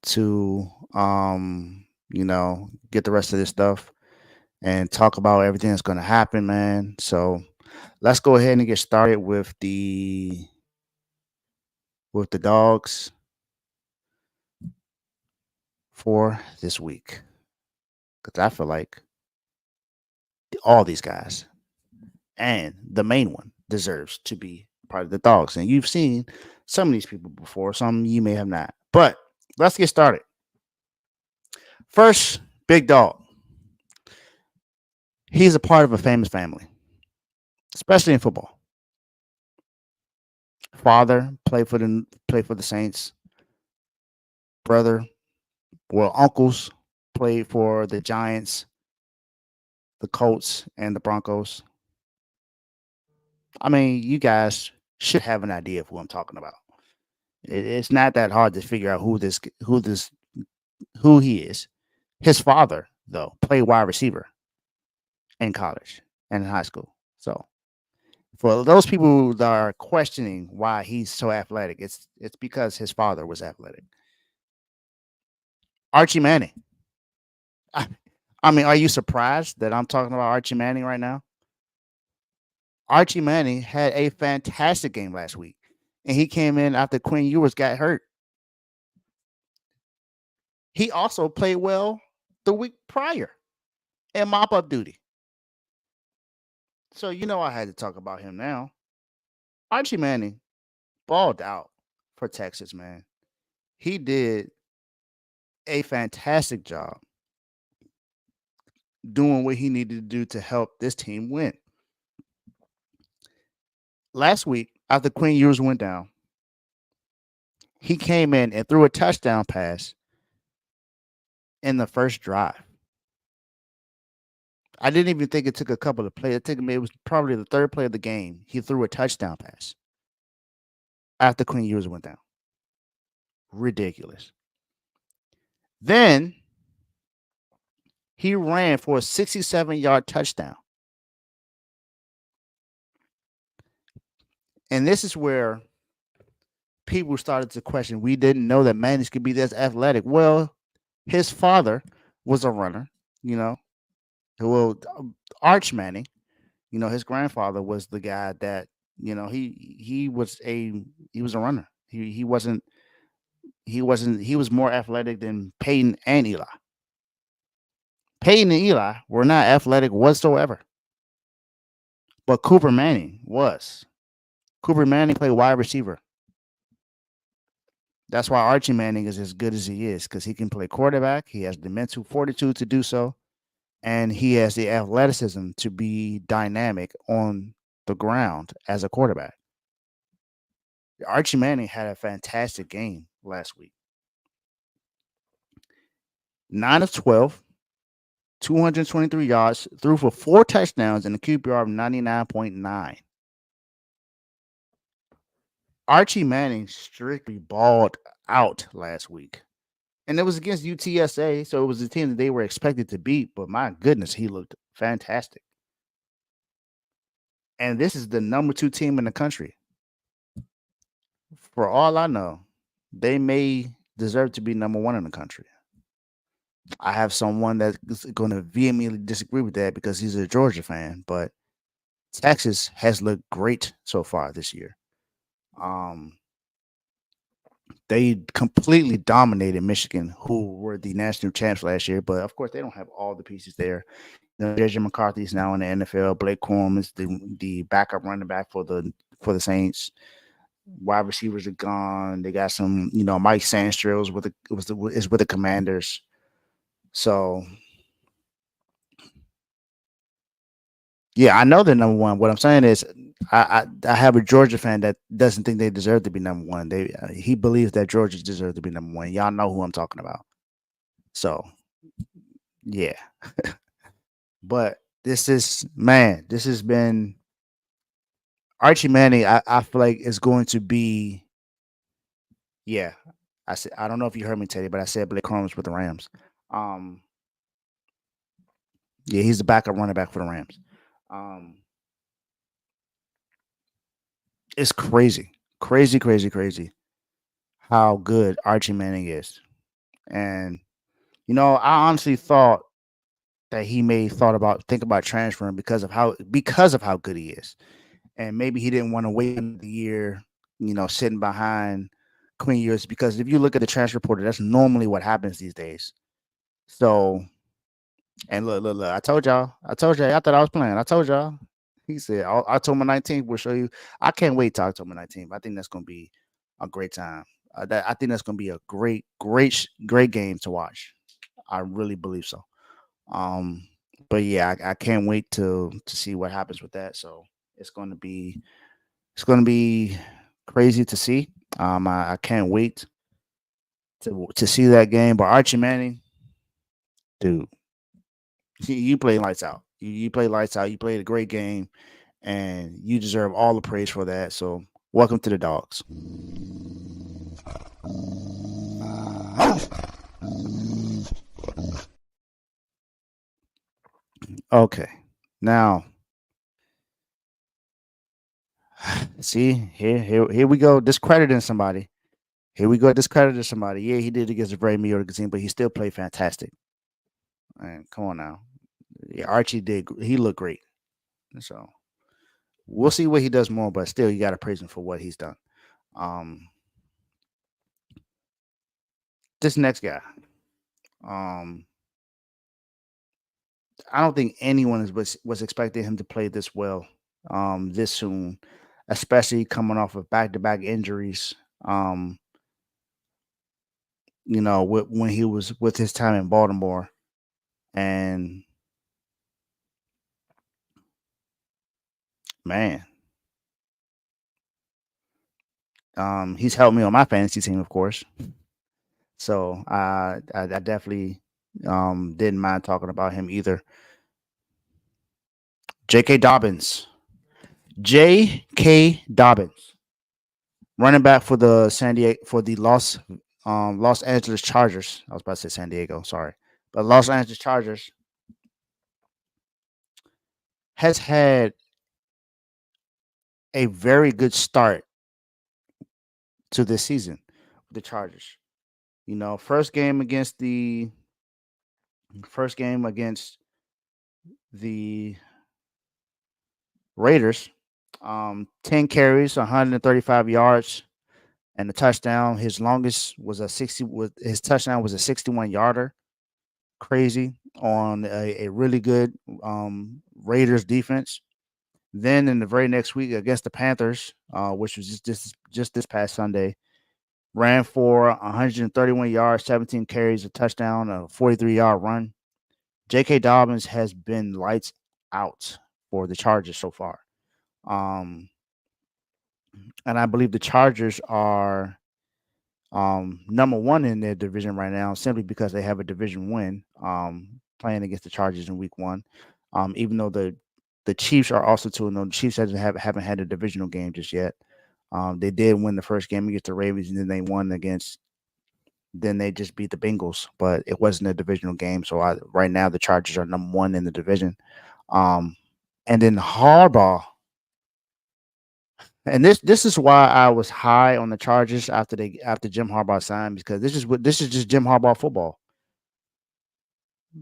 to get the rest of this stuff and talk about everything that's going to happen, man. So let's go ahead and get started with the dogs for this week, because I feel like all these guys and the main one deserves to be part of the dogs. And you've seen some of these people before, some you may have not. But let's get started. First, Big Dog. He's a part of a famous family, especially in football. Father played for the Saints. Brother, uncles played for the Giants, the Colts, and the Broncos. You guys should have an idea of who I'm talking about. It's not that hard to figure out who he is. His father, though, played wide receiver in college and in high school. So for those people that are questioning why he's so athletic, it's because his father was athletic. Archie Manning. Are you surprised that I'm talking about Archie Manning right now? Archie Manning had a fantastic game last week, and he came in after Quinn Ewers got hurt. He also played well the week prior in mop-up duty. So I had to talk about him now. Archie Manning balled out for Texas, man. He did a fantastic job doing what he needed to do to help this team win. Last week, after Quinn Ewers went down, he came in and threw a touchdown pass in the first drive. I didn't even think it took a couple of plays. It was probably the third play of the game. He threw a touchdown pass after Quinn Ewers went down. Ridiculous. Then he ran for a 67-yard touchdown. And this is where people started to question. We didn't know that Manning could be this athletic. Well, his father was a runner, Well, Arch Manning, his grandfather was the guy that, he was a runner. He was more athletic than Peyton and Eli. Peyton and Eli were not athletic whatsoever. But Cooper Manning was. Cooper Manning played wide receiver. That's why Archie Manning is as good as he is, because he can play quarterback. He has the mental fortitude to do so. And he has the athleticism to be dynamic on the ground as a quarterback. Archie Manning had a fantastic game last week. 9 of 12, 223 yards, threw for 4 touchdowns and a QBR of 99.9. Archie Manning strictly balled out last week. And it was against UTSA, so it was a team that they were expected to beat. But my goodness, he looked fantastic. And this is the number 2 team in the country. For all I know, they may deserve to be number 1 in the country. I have someone that's going to vehemently disagree with that because he's a Georgia fan. But Texas has looked great so far this year. They completely dominated Michigan, who were the national champs last year. But of course, they don't have all the pieces there. JJ McCarthy is now in the NFL. Blake Coombs is the backup running back for the Saints. Wide receivers are gone. They got some, Mike Sandstrom is with the Commanders. So yeah, I know they're number 1. What I'm saying is, I have a Georgia fan that doesn't think they deserve to be number 1. He believes that Georgia deserves to be number 1. Y'all know who I'm talking about. So, yeah. But this has been Archie Manning. I feel like is going to be. Yeah, I don't know if you heard me, Teddy, but I said Blake Combs with the Rams. Yeah, he's the backup running back for the Rams. It's crazy how good Archie Manning is. And, I honestly thought that he may think about transferring because of how good he is. And maybe he didn't want to wait the year, sitting behind Quinn Ewers, because if you look at the transfer portal, that's normally what happens these days. So, and look, I told y'all, I thought I was playing. I told y'all. He said October 19th, we'll show you. I can't wait till October 19th. I think that's going to be a great time. I think that's going to be a great game to watch. I really believe so. But yeah, I can't wait to see what happens with that. So it's going to be crazy to see. I can't wait to see that game. But Archie Manning, dude, you play lights out. You play lights out. You played a great game, and you deserve all the praise for that. So welcome to the Dogs. Okay, now see here we go discrediting somebody. Here we go discrediting somebody. Yeah, he did against a very mediocre team, but he still played fantastic. And come on now, yeah, Archie did. He looked great. So we'll see what he does more, but still, you got to praise him for what he's done. Um, this next guy, um, I don't think anyone was expecting him to play this well, this soon, especially coming off of back to back injuries. Um, when he was with his time in Baltimore, and man, he's helped me on my fantasy team, of course. So I definitely didn't mind talking about him either. J.K. Dobbins. J.K. Dobbins, running back for the Los Angeles Chargers. I was about to say San Diego, sorry, but Los Angeles Chargers has had a very good start to this season with the Chargers. First game against the Raiders, 10 carries, 135 yards, and a touchdown. His longest was his touchdown was a 61 yarder. Crazy on a really good Raiders defense. Then in the very next week against the Panthers, which was just this past Sunday, ran for 131 yards, 17 carries, a touchdown, a 43-yard run. J.K. Dobbins has been lights out for the Chargers so far. Um, and I believe the Chargers are number one in their division right now, simply because they have a division win, playing against the Chargers in Week 1. Even though the Chiefs are also 2-0, the Chiefs haven't had a divisional game just yet. They did win the first game against the Ravens, and then they won against. Then they just beat the Bengals, but it wasn't a divisional game. So right now the Chargers are number one in the division. And then Harbaugh. And this is why I was high on the Chargers after Jim Harbaugh signed, because this is just Jim Harbaugh football.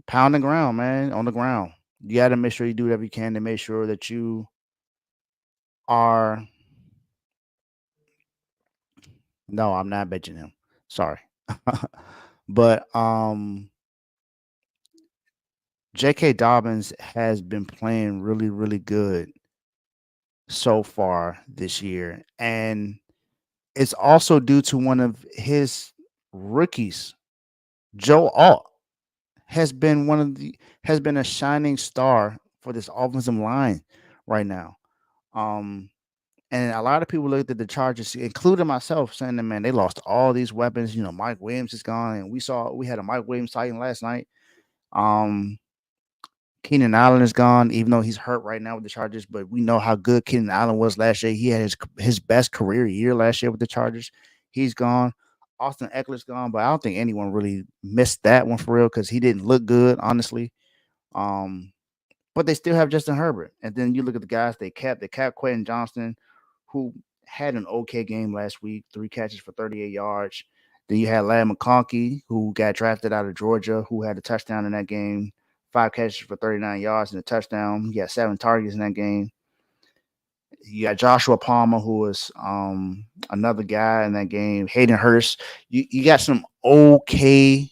Pound the ground, man, on the ground. You got to make sure you do whatever you can to make sure that you are. No, I'm not benching him. Sorry, but J.K. Dobbins has been playing really, really good so far this year, and it's also due to one of his rookies, Joe Alt. Has been a shining star for this offensive line right now. And a lot of people looked at the Chargers, including myself, saying that, man, they lost all these weapons. Mike Williams is gone, and we had a Mike Williams sighting last night. Keenan Allen is gone, even though he's hurt right now with the Chargers. But we know how good Keenan Allen was last year. He had his best career year last year with the Chargers. He's gone. Austin Eckler's gone, but I don't think anyone really missed that one for real, because he didn't look good, honestly. But they still have Justin Herbert. And then you look at the guys they kept. They kept Quentin Johnston, who had an okay game last week, 3 catches for 38 yards. Then you had Ladd McConkey, who got drafted out of Georgia, who had a touchdown in that game, 5 catches for 39 yards and a touchdown. He had 7 targets in that game. You got Joshua Palmer, who was another guy in that game. Hayden Hurst. You got some okay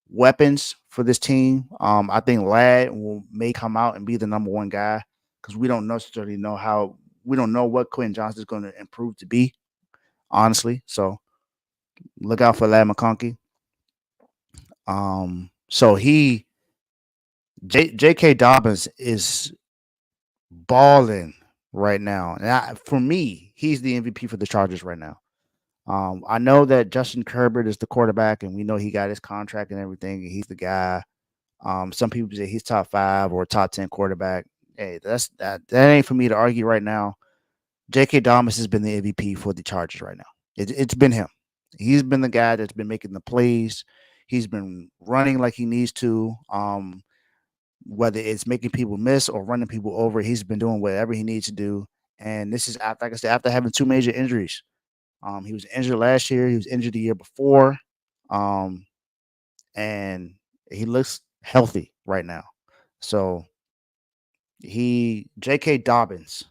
weapons for this team. I think Ladd may come out and be the number one guy, because we don't necessarily know what Quentin Johnson is going to improve to be, honestly. So look out for Ladd McConkey. So J.K. Dobbins is balling right now. And for me, he's the MVP for the Chargers right now. I know that Justin Herbert is the quarterback, and we know he got his contract and everything, and he's the guy. Some people say he's top 5 or top 10 quarterback. Hey, that ain't for me to argue right now. J.K. Dobbins has been the MVP for the Chargers right now. It's been him. He's been the guy that's been making the plays. He's been running like he needs to. Whether it's making people miss or running people over, he's been doing whatever he needs to do. And this is after, like I said, after having 2 major injuries. He was injured last year. He was injured the year before. And he looks healthy right now. So J.K. Dobbins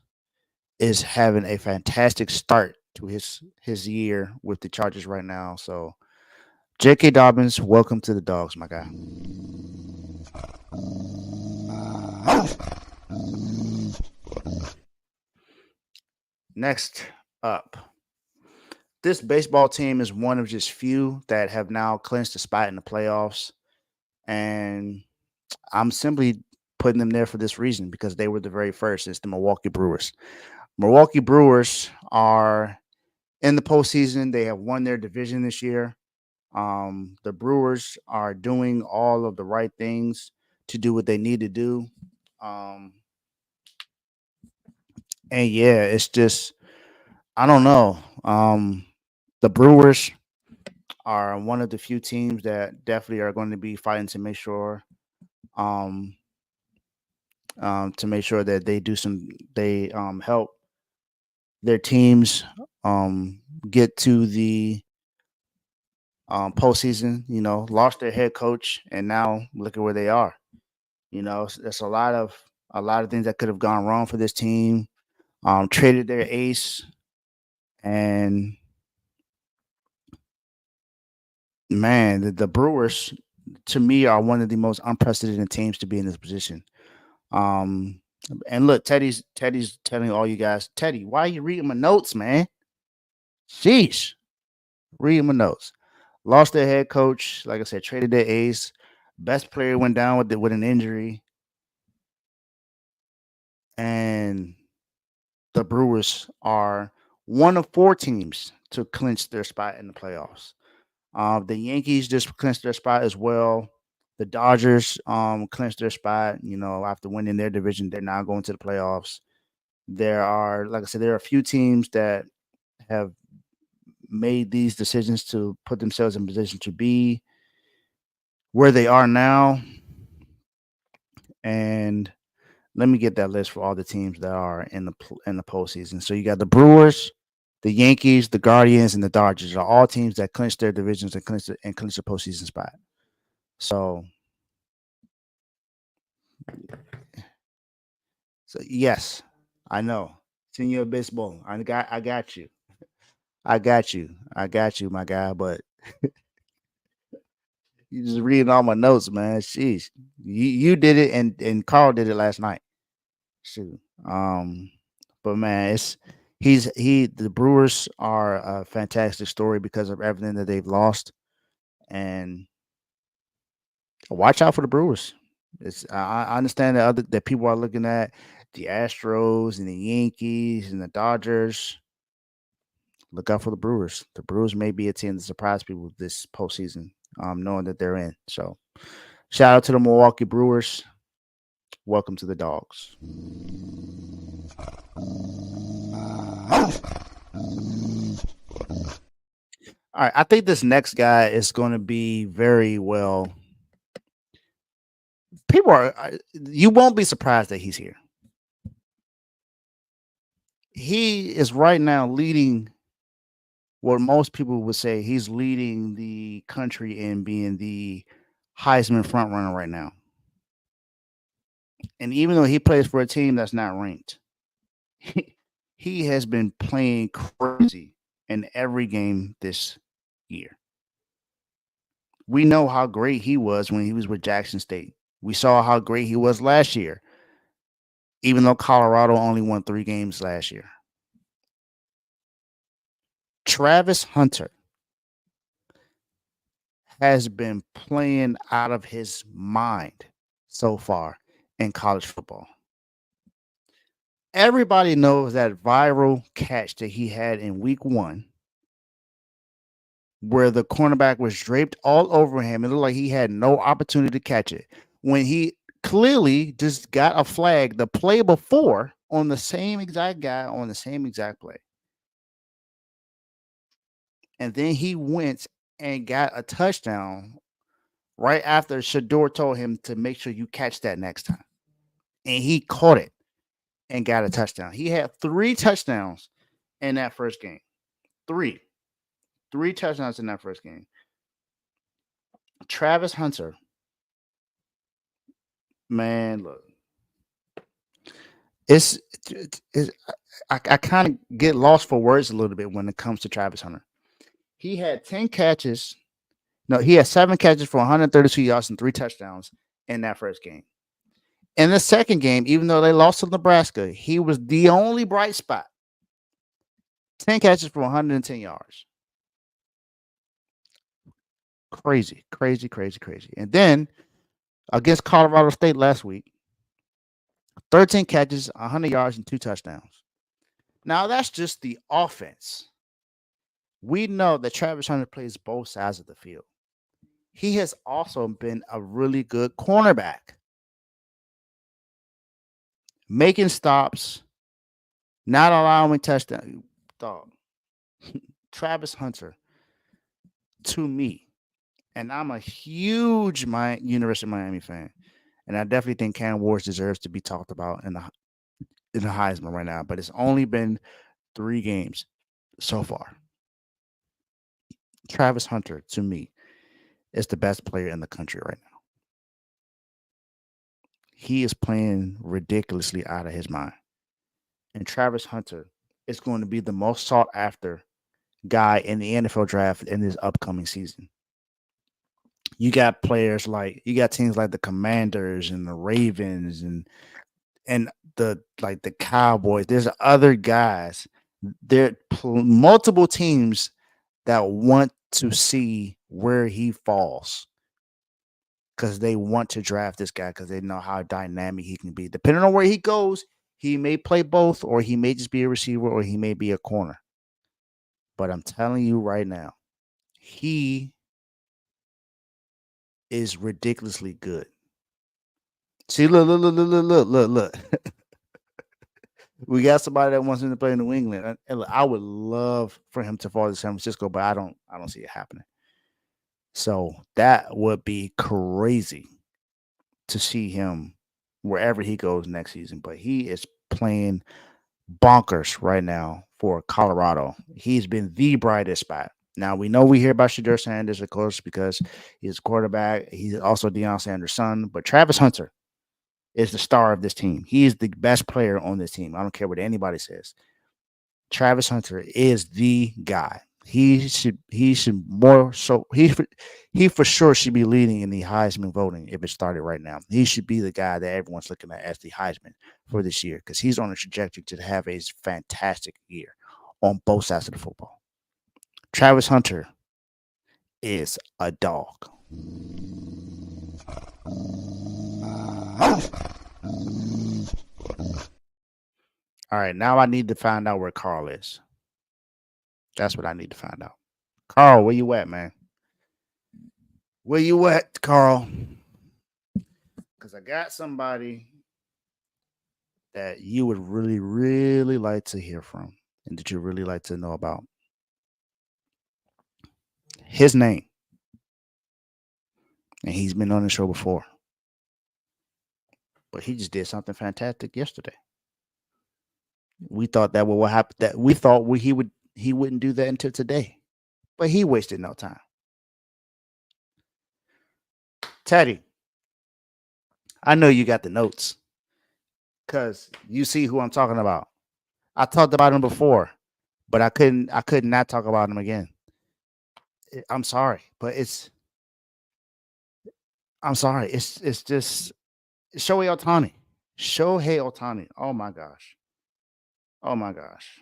is having a fantastic start to his year with the Chargers right now. So, J.K. Dobbins, welcome to the Dogs, my guy. Next up, this baseball team is one of just few that have now clinched a spot in the playoffs, and I'm simply putting them there for this reason because they were the very first. It's the Milwaukee Brewers. Milwaukee Brewers are in the postseason. They have won their division this year. The Brewers are doing all of the right things to do what they need to do. Um, and yeah, it's just I don't know. The Brewers are one of the few teams that definitely are going to be fighting to make sure um that they help their teams um get to the postseason. Lost their head coach, and now look at where they are. There's a lot of things that could have gone wrong for this team. Traded their ace, and man, the Brewers to me are one of the most unprecedented teams to be in this position. Um, and look, Teddy's telling all you guys, Teddy, why are you reading my notes, man? Sheesh, reading my notes. Lost their head coach, like I said, traded their ace. Best player went down with an injury, and the Brewers are one of four teams to clinch their spot in the playoffs. The Yankees just clinched their spot as well. The Dodgers clinched their spot. After winning their division, they're now going to the playoffs. Like I said, there are a few teams that have made these decisions to put themselves in position to be where they are now. And let me get that list for all the teams that are in the postseason. So you got the Brewers, the Yankees, the Guardians, and the Dodgers are all teams that clinched their divisions and clinched the postseason spot. So yes, I know. Senior baseball. I got you. I got you, my guy. But you just reading all my notes, man. Sheesh. You did it, and Carl did it last night. Shoot. But man, the Brewers are a fantastic story because of everything that they've lost, and watch out for the Brewers. I understand that people are looking at the Astros and the Yankees and the Dodgers. Look out for the Brewers. The Brewers may be a team to surprise people this postseason, knowing that they're in. So, shout out to the Milwaukee Brewers. Welcome to the Dogs. All right, I think this next guy is going to be very well. You won't be surprised that he's here. He is right now leading what most people would say he's leading the country in being the Heisman frontrunner right now. And even though he plays for a team that's not ranked, he has been playing crazy in every game this year. We know how great he was when he was with Jackson State. We saw how great he was last year, even though Colorado only won 3 games last year. Travis Hunter has been playing out of his mind so far in college football. Everybody knows that viral catch that he had in week 1 where the cornerback was draped all over him. It looked like he had no opportunity to catch it. When he clearly just got a flag the play before on the same exact guy on the same exact play. And then he went and got a touchdown right after Shador told him to make sure you catch that next time. And he caught it and got a touchdown. He had 3 touchdowns in that first game. 3 touchdowns in that first game. Travis Hunter, man, look, it's I kind of get lost for words a little bit when it comes to Travis Hunter. He had 10 catches. No, he had 7 catches for 132 yards and 3 touchdowns in that first game. In the second game, even though they lost to Nebraska, he was the only bright spot. 10 catches for 110 yards. Crazy, crazy, crazy, crazy. And then against Colorado State last week, 13 catches, 100 yards, and 2 touchdowns. Now, that's just the offense. We know that Travis Hunter plays both sides of the field. He has also been a really good cornerback, making stops, not allowing touchdowns. Dog. Travis Hunter, to me, and I'm a huge University of Miami fan, and I definitely think Cam Ward deserves to be talked about in the Heisman right now. But it's only been 3 games so far. Travis Hunter, to me, is the best player in the country right now. He is playing ridiculously out of his mind. And Travis Hunter is going to be the most sought after guy in the NFL draft in this upcoming season. You got teams like the Commanders and the Ravens and the Cowboys. There's other guys. There are multiple teams that want to see where he falls because they want to draft this guy because they know how dynamic he can be. Depending on where he goes, he may play both, or he may just be a receiver, or he may be a corner. But I'm telling you right now, he is ridiculously good. See, look. We got somebody that wants him to play in New England. And look, I would love for him to fall to San Francisco, but I don't see it happening. So that would be crazy to see him wherever he goes next season. But he is playing bonkers right now for Colorado. He's been the brightest spot. Now, we know we hear about Shedeur Sanders, of course, because he's a quarterback. He's also Deion Sanders' son. But Travis Hunter is the star of this team. He is the best player on this team. I don't care what anybody says. Travis Hunter is the guy. He for sure should be leading in the Heisman voting if it started right now. He should be the guy that everyone's looking at as the Heisman for this year because he's on a trajectory to have a fantastic year on both sides of the football. Travis Hunter is a dog. All right, now I need to find out where Carl is. That's what I need to find out. Carl, where you at, man? Where you at, Carl? Because I got somebody that you would really, really like to hear from and that you really like to know about. His name. And he's been on the show before. But he just did something fantastic yesterday. We thought that what happened, that we thought he wouldn't do that until today. But he wasted no time. Teddy, I know you got the notes because you see who I'm talking about. I talked about him before, but I could not talk about him again. I'm sorry, but I'm sorry. It's just Shohei Ohtani. Shohei Ohtani. Oh my gosh. Oh my gosh.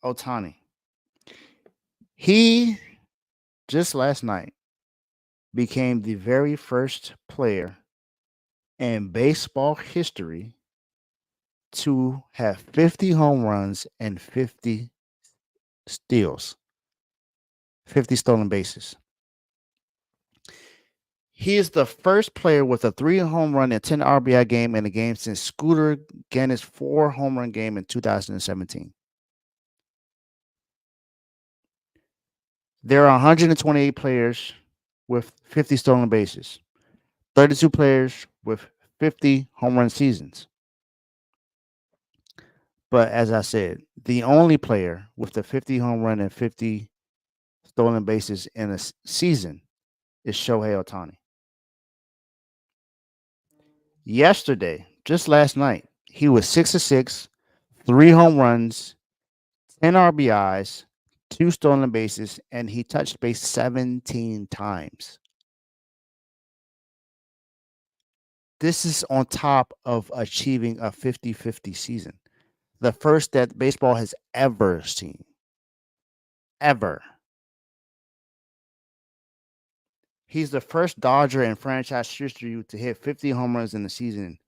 Ohtani. He just last night became the very first player in baseball history to have 50 home runs and 50 steals, 50 stolen bases. He is the first player with a 3 home run and 10 RBI game in a game since Scooter Gannon's 4 home run game in 2017. There are 128 players with 50 stolen bases, 32 players with 50 home run seasons. But as I said, the only player with the 50 home run and 50 stolen bases in a season is Shohei Ohtani. Yesterday, just last night, he was 6 of 6, 3 home runs, 10 RBIs, 2 stolen bases, and he touched base 17 times. This is on top of achieving a 50-50 season, the first that baseball has ever seen. Ever. He's the first Dodger in franchise history to hit 50 home runs in the season.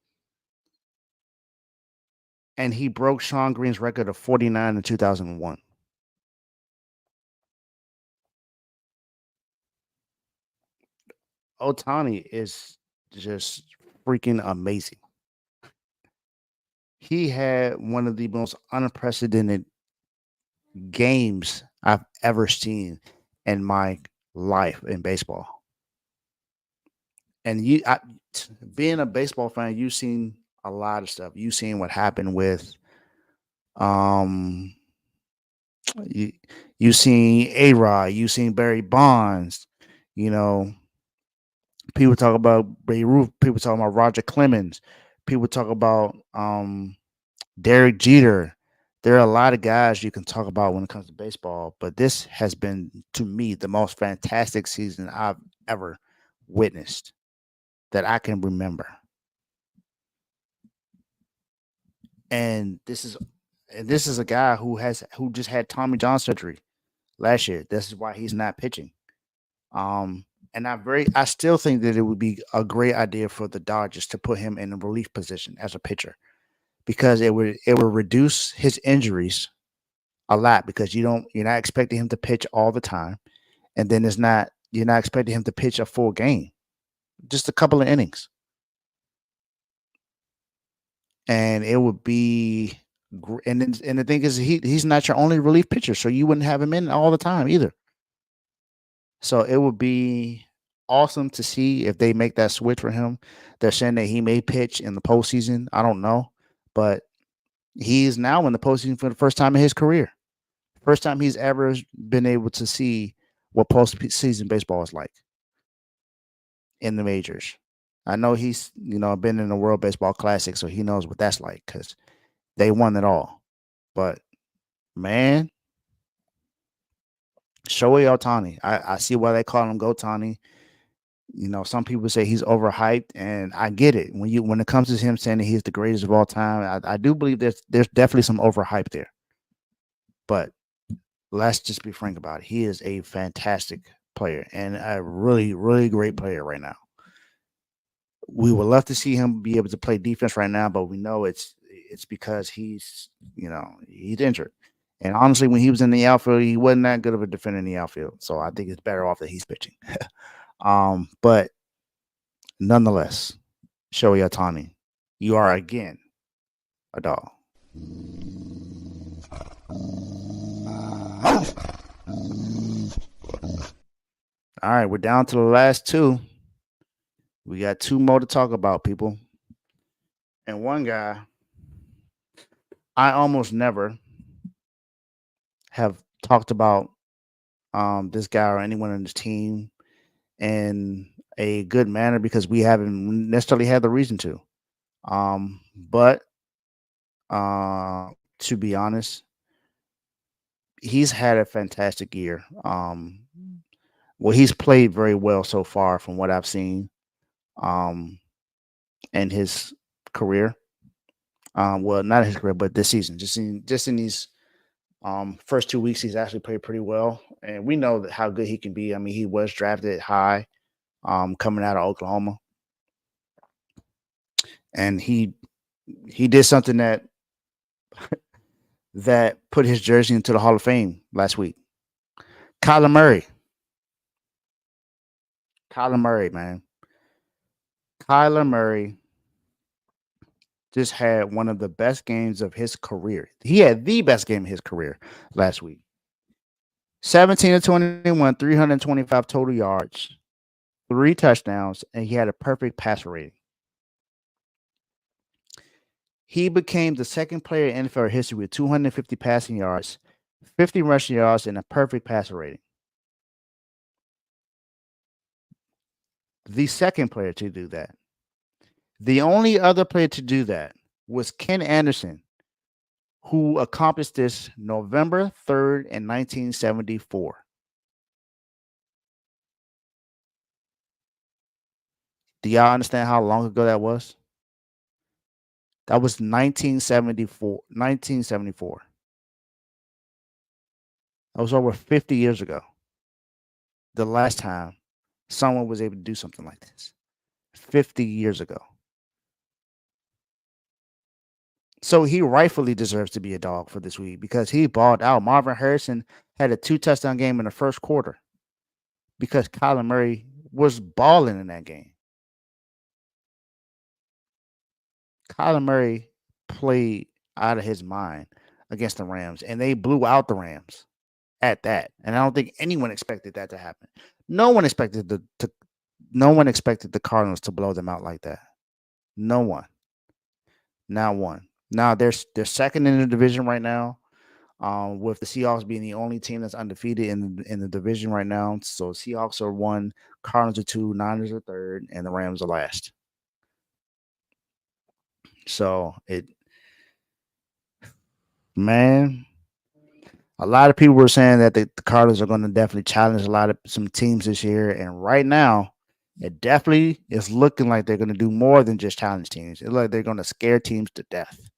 And he broke Sean Green's record of 49 in 2001. Otani is just freaking amazing. He had one of the most unprecedented games I've ever seen in my life in baseball. And being a baseball fan, you've seen a lot of stuff. You've seen what happened with you you seen A-Rod, you seen Barry Bonds, you know, people talk about Beirut, people talk about Roger Clemens, people talk about Derek Jeter. There are a lot of guys you can talk about when it comes to baseball, but this has been, to me, the most fantastic season I've ever witnessed that I can remember. And this is a guy who just had Tommy John surgery last year. This is why he's not pitching. And I still think that it would be a great idea for the Dodgers to put him in a relief position as a pitcher, because it would reduce his injuries a lot, because you're not expecting him to pitch all the time, and then you're not expecting him to pitch a full game, just a couple of innings. And it would be, and the thing is, he's not your only relief pitcher, so you wouldn't have him in all the time either. So it would be awesome to see if they make that switch for him. They're saying that he may pitch in the postseason. I don't know, but he is now in the postseason for the first time in his career. First time he's ever been able to see what postseason baseball is like in the majors. I know he's been in the World Baseball Classic, so he knows what that's like because they won it all. But man, Shohei Ohtani, I see why they call him Gotani. Some people say he's overhyped, and I get it. When it comes to him saying that he's the greatest of all time, I do believe there's definitely some overhype there. But let's just be frank about it. He is a fantastic player and a really, really great player right now. We would love to see him be able to play defense right now, but we know it's because he's injured. And honestly, when he was in the outfield, he wasn't that good of a defender in the outfield. So I think it's better off that he's pitching. But nonetheless, Shohei Ohtani, you are again a dog. All right, we're down to the last two. We got two more to talk about, people. And one guy, I almost never have talked about this guy or anyone on this team in a good manner because we haven't necessarily had the reason to. But to be honest, he's had a fantastic year. Well, he's played very well so far from what I've seen in his career. Well, not his career, but this season. Just in these first 2 weeks, he's actually played pretty well. And we know how good he can be. I mean, he was drafted high coming out of Oklahoma. And he did something that put his jersey into the Hall of Fame last week. Kyler Murray, man. Kyler Murray just had one of the best games of his career. He had the best game of his career last week. 17 of 21, 325 total yards, 3 touchdowns, and he had a perfect passer rating. He became the second player in NFL history with 250 passing yards, 50 rushing yards, and a perfect passer rating. The second player to do that. The only other player to do that was Ken Anderson, who accomplished this November 3rd in 1974. Do y'all understand how long ago that was? That was 1974. 1974. That was over 50 years ago. The last time someone was able to do something like this. 50 years ago. So he rightfully deserves to be a dog for this week because he balled out. Marvin Harrison had a 2-touchdown game in the first quarter because Kyler Murray was balling in that game. Kyler Murray played out of his mind against the Rams, and they blew out the Rams at that. And I don't think anyone expected that to happen. No one expected the Cardinals to blow them out like that. No one. Not one. Now they're second in the division right now, with the Seahawks being the only team that's undefeated in the division right now. So Seahawks are 1, Cardinals are 2, Niners are 3rd, and the Rams are last. So man, a lot of people were saying that the Cardinals are going to definitely challenge some teams this year, and right now, it definitely is looking like they're going to do more than just challenge teams. It's like they're going to scare teams to death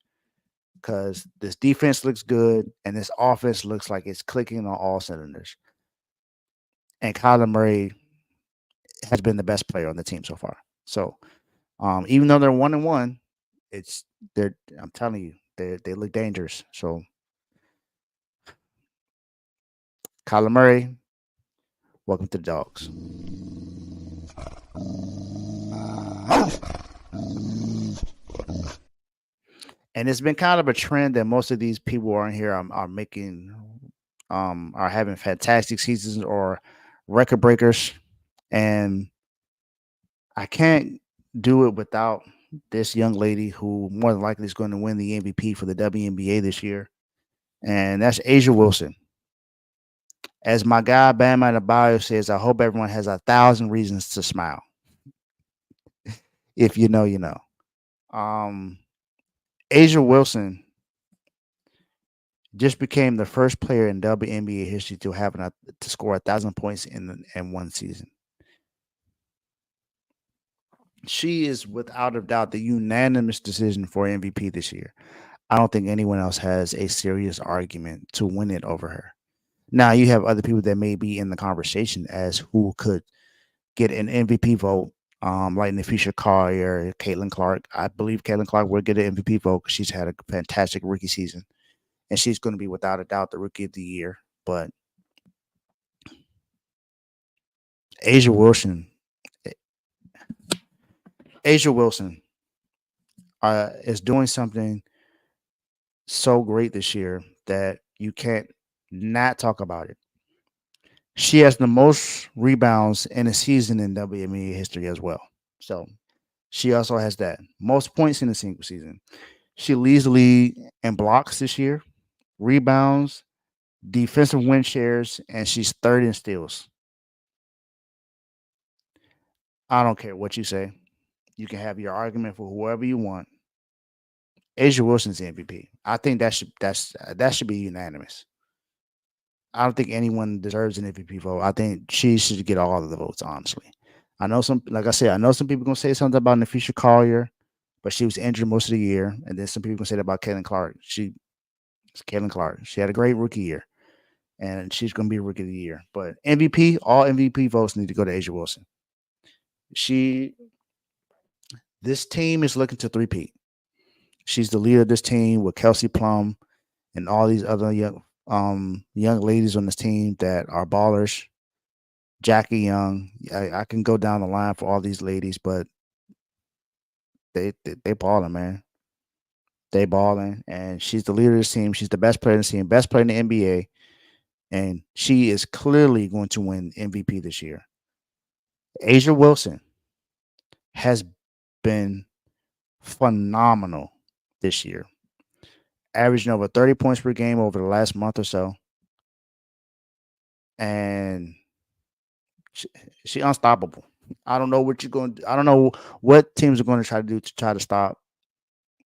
because this defense looks good and this offense looks like it's clicking on all cylinders. And Kyler Murray has been the best player on the team so far. So, even though they're 1-1, I'm telling you, they look dangerous. So, Kyler Murray, welcome to the Dogs. And it's been kind of a trend that most of these people on here are making, are having fantastic seasons or record breakers. And I can't do it without this young lady who more than likely is going to win the MVP for the WNBA this year. And that's Asia Wilson. As my guy Bam Adebayo says, I hope everyone has 1,000 reasons to smile. If you know, you know. Asia Wilson just became the first player in WNBA history to score 1,000 points in one season. She is without a doubt the unanimous decision for MVP this year. I don't think anyone else has a serious argument to win it over her. Now you have other people that may be in the conversation as who could get an MVP vote, like Nafisha Collier, Caitlin Clark. I believe Caitlin Clark will get an MVP vote because she's had a fantastic rookie season, and she's going to be without a doubt the rookie of the year. But Asia Wilson is doing something so great this year that you can't not talk about it. She has the most rebounds in a season in WNBA history as well. So she also has that. Most points in a single season. She leads the league in blocks this year, rebounds, defensive win shares, and she's 3rd in steals. I don't care what you say. You can have your argument for whoever you want. Asia Wilson's the MVP. I think that should be unanimous. I don't think anyone deserves an MVP vote. I think she should get all of the votes, honestly. I know like I said, I know some people gonna say something about Nafisha Collier, but she was injured most of the year. And then some people gonna say that about Caitlin Clark. Caitlin Clark. She had a great rookie year. And she's gonna be rookie of the year. But MVP, all MVP votes need to go to Asia Wilson. This team is looking to three-peat. She's the leader of this team with Kelsey Plum and all these other young ladies on this team that are ballers. Jackie Young. I can go down the line for all these ladies, but they balling, man. They balling, and she's the leader of this team. She's the best player in the team, best player in the NBA, and she is clearly going to win MVP this year. Asia Wilson has been phenomenal this year, averaging over 30 points per game over the last month or so. And she unstoppable. I don't know what you're going to do. I don't know what teams are going to try to do to try to stop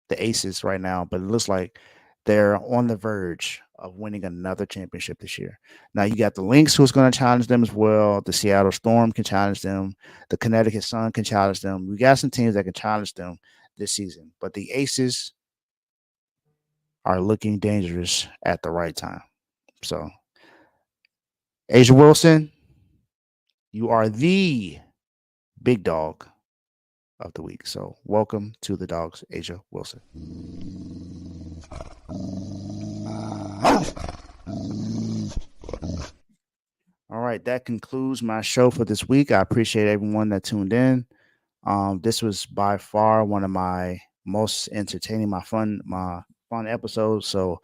the Aces right now, but it looks like they're on the verge of winning another championship this year. Now you got the Lynx who's going to challenge them as well. The Seattle Storm can challenge them. The Connecticut Sun can challenge them. We got some teams that can challenge them this season, but the Aces are looking dangerous at the right time. So, Asia Wilson, you are the big dog of the week. So, welcome to the dogs, Asia Wilson. All right, that concludes my show for this week. I appreciate everyone that tuned in. This was by far one of my most entertaining, my fun episodes. So,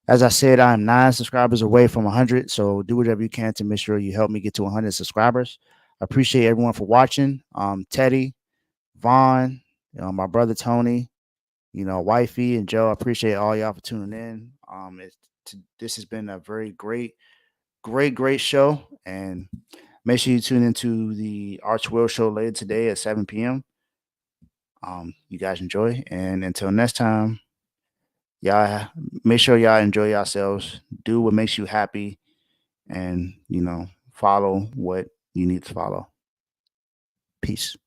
as I said, I'm 9 subscribers away from 100. So, do whatever you can to make sure you help me get to 100 subscribers. I appreciate everyone for watching. Teddy, Vaughn, my brother Tony, Wifey and Joe. I appreciate all y'all for tuning in. This has been a very great show, and make sure you tune into the R2L Show later today at 7 p.m. You guys enjoy, and until next time, y'all make sure y'all enjoy yourselves. Do what makes you happy, and follow what you need to follow. Peace.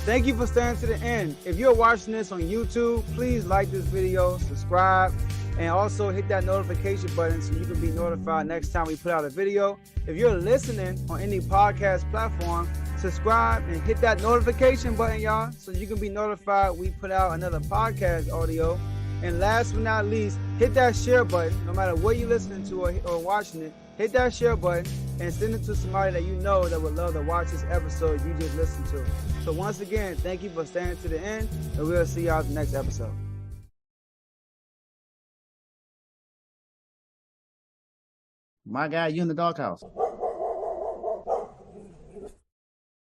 Thank you for staying to the end. If you're watching this on YouTube, please like this video, subscribe, and also hit that notification button so you can be notified next time we put out a video. If you're listening on any podcast platform, subscribe and hit that notification button, y'all, so you can be notified we put out another podcast audio. And last but not least, hit that share button. No matter what you're listening to or watching it, hit that share button and send it to somebody that you know that would love to watch this episode you just listened to. So once again, thank you for staying to the end, and we'll see y'all in the next episode. My guy, you in the doghouse.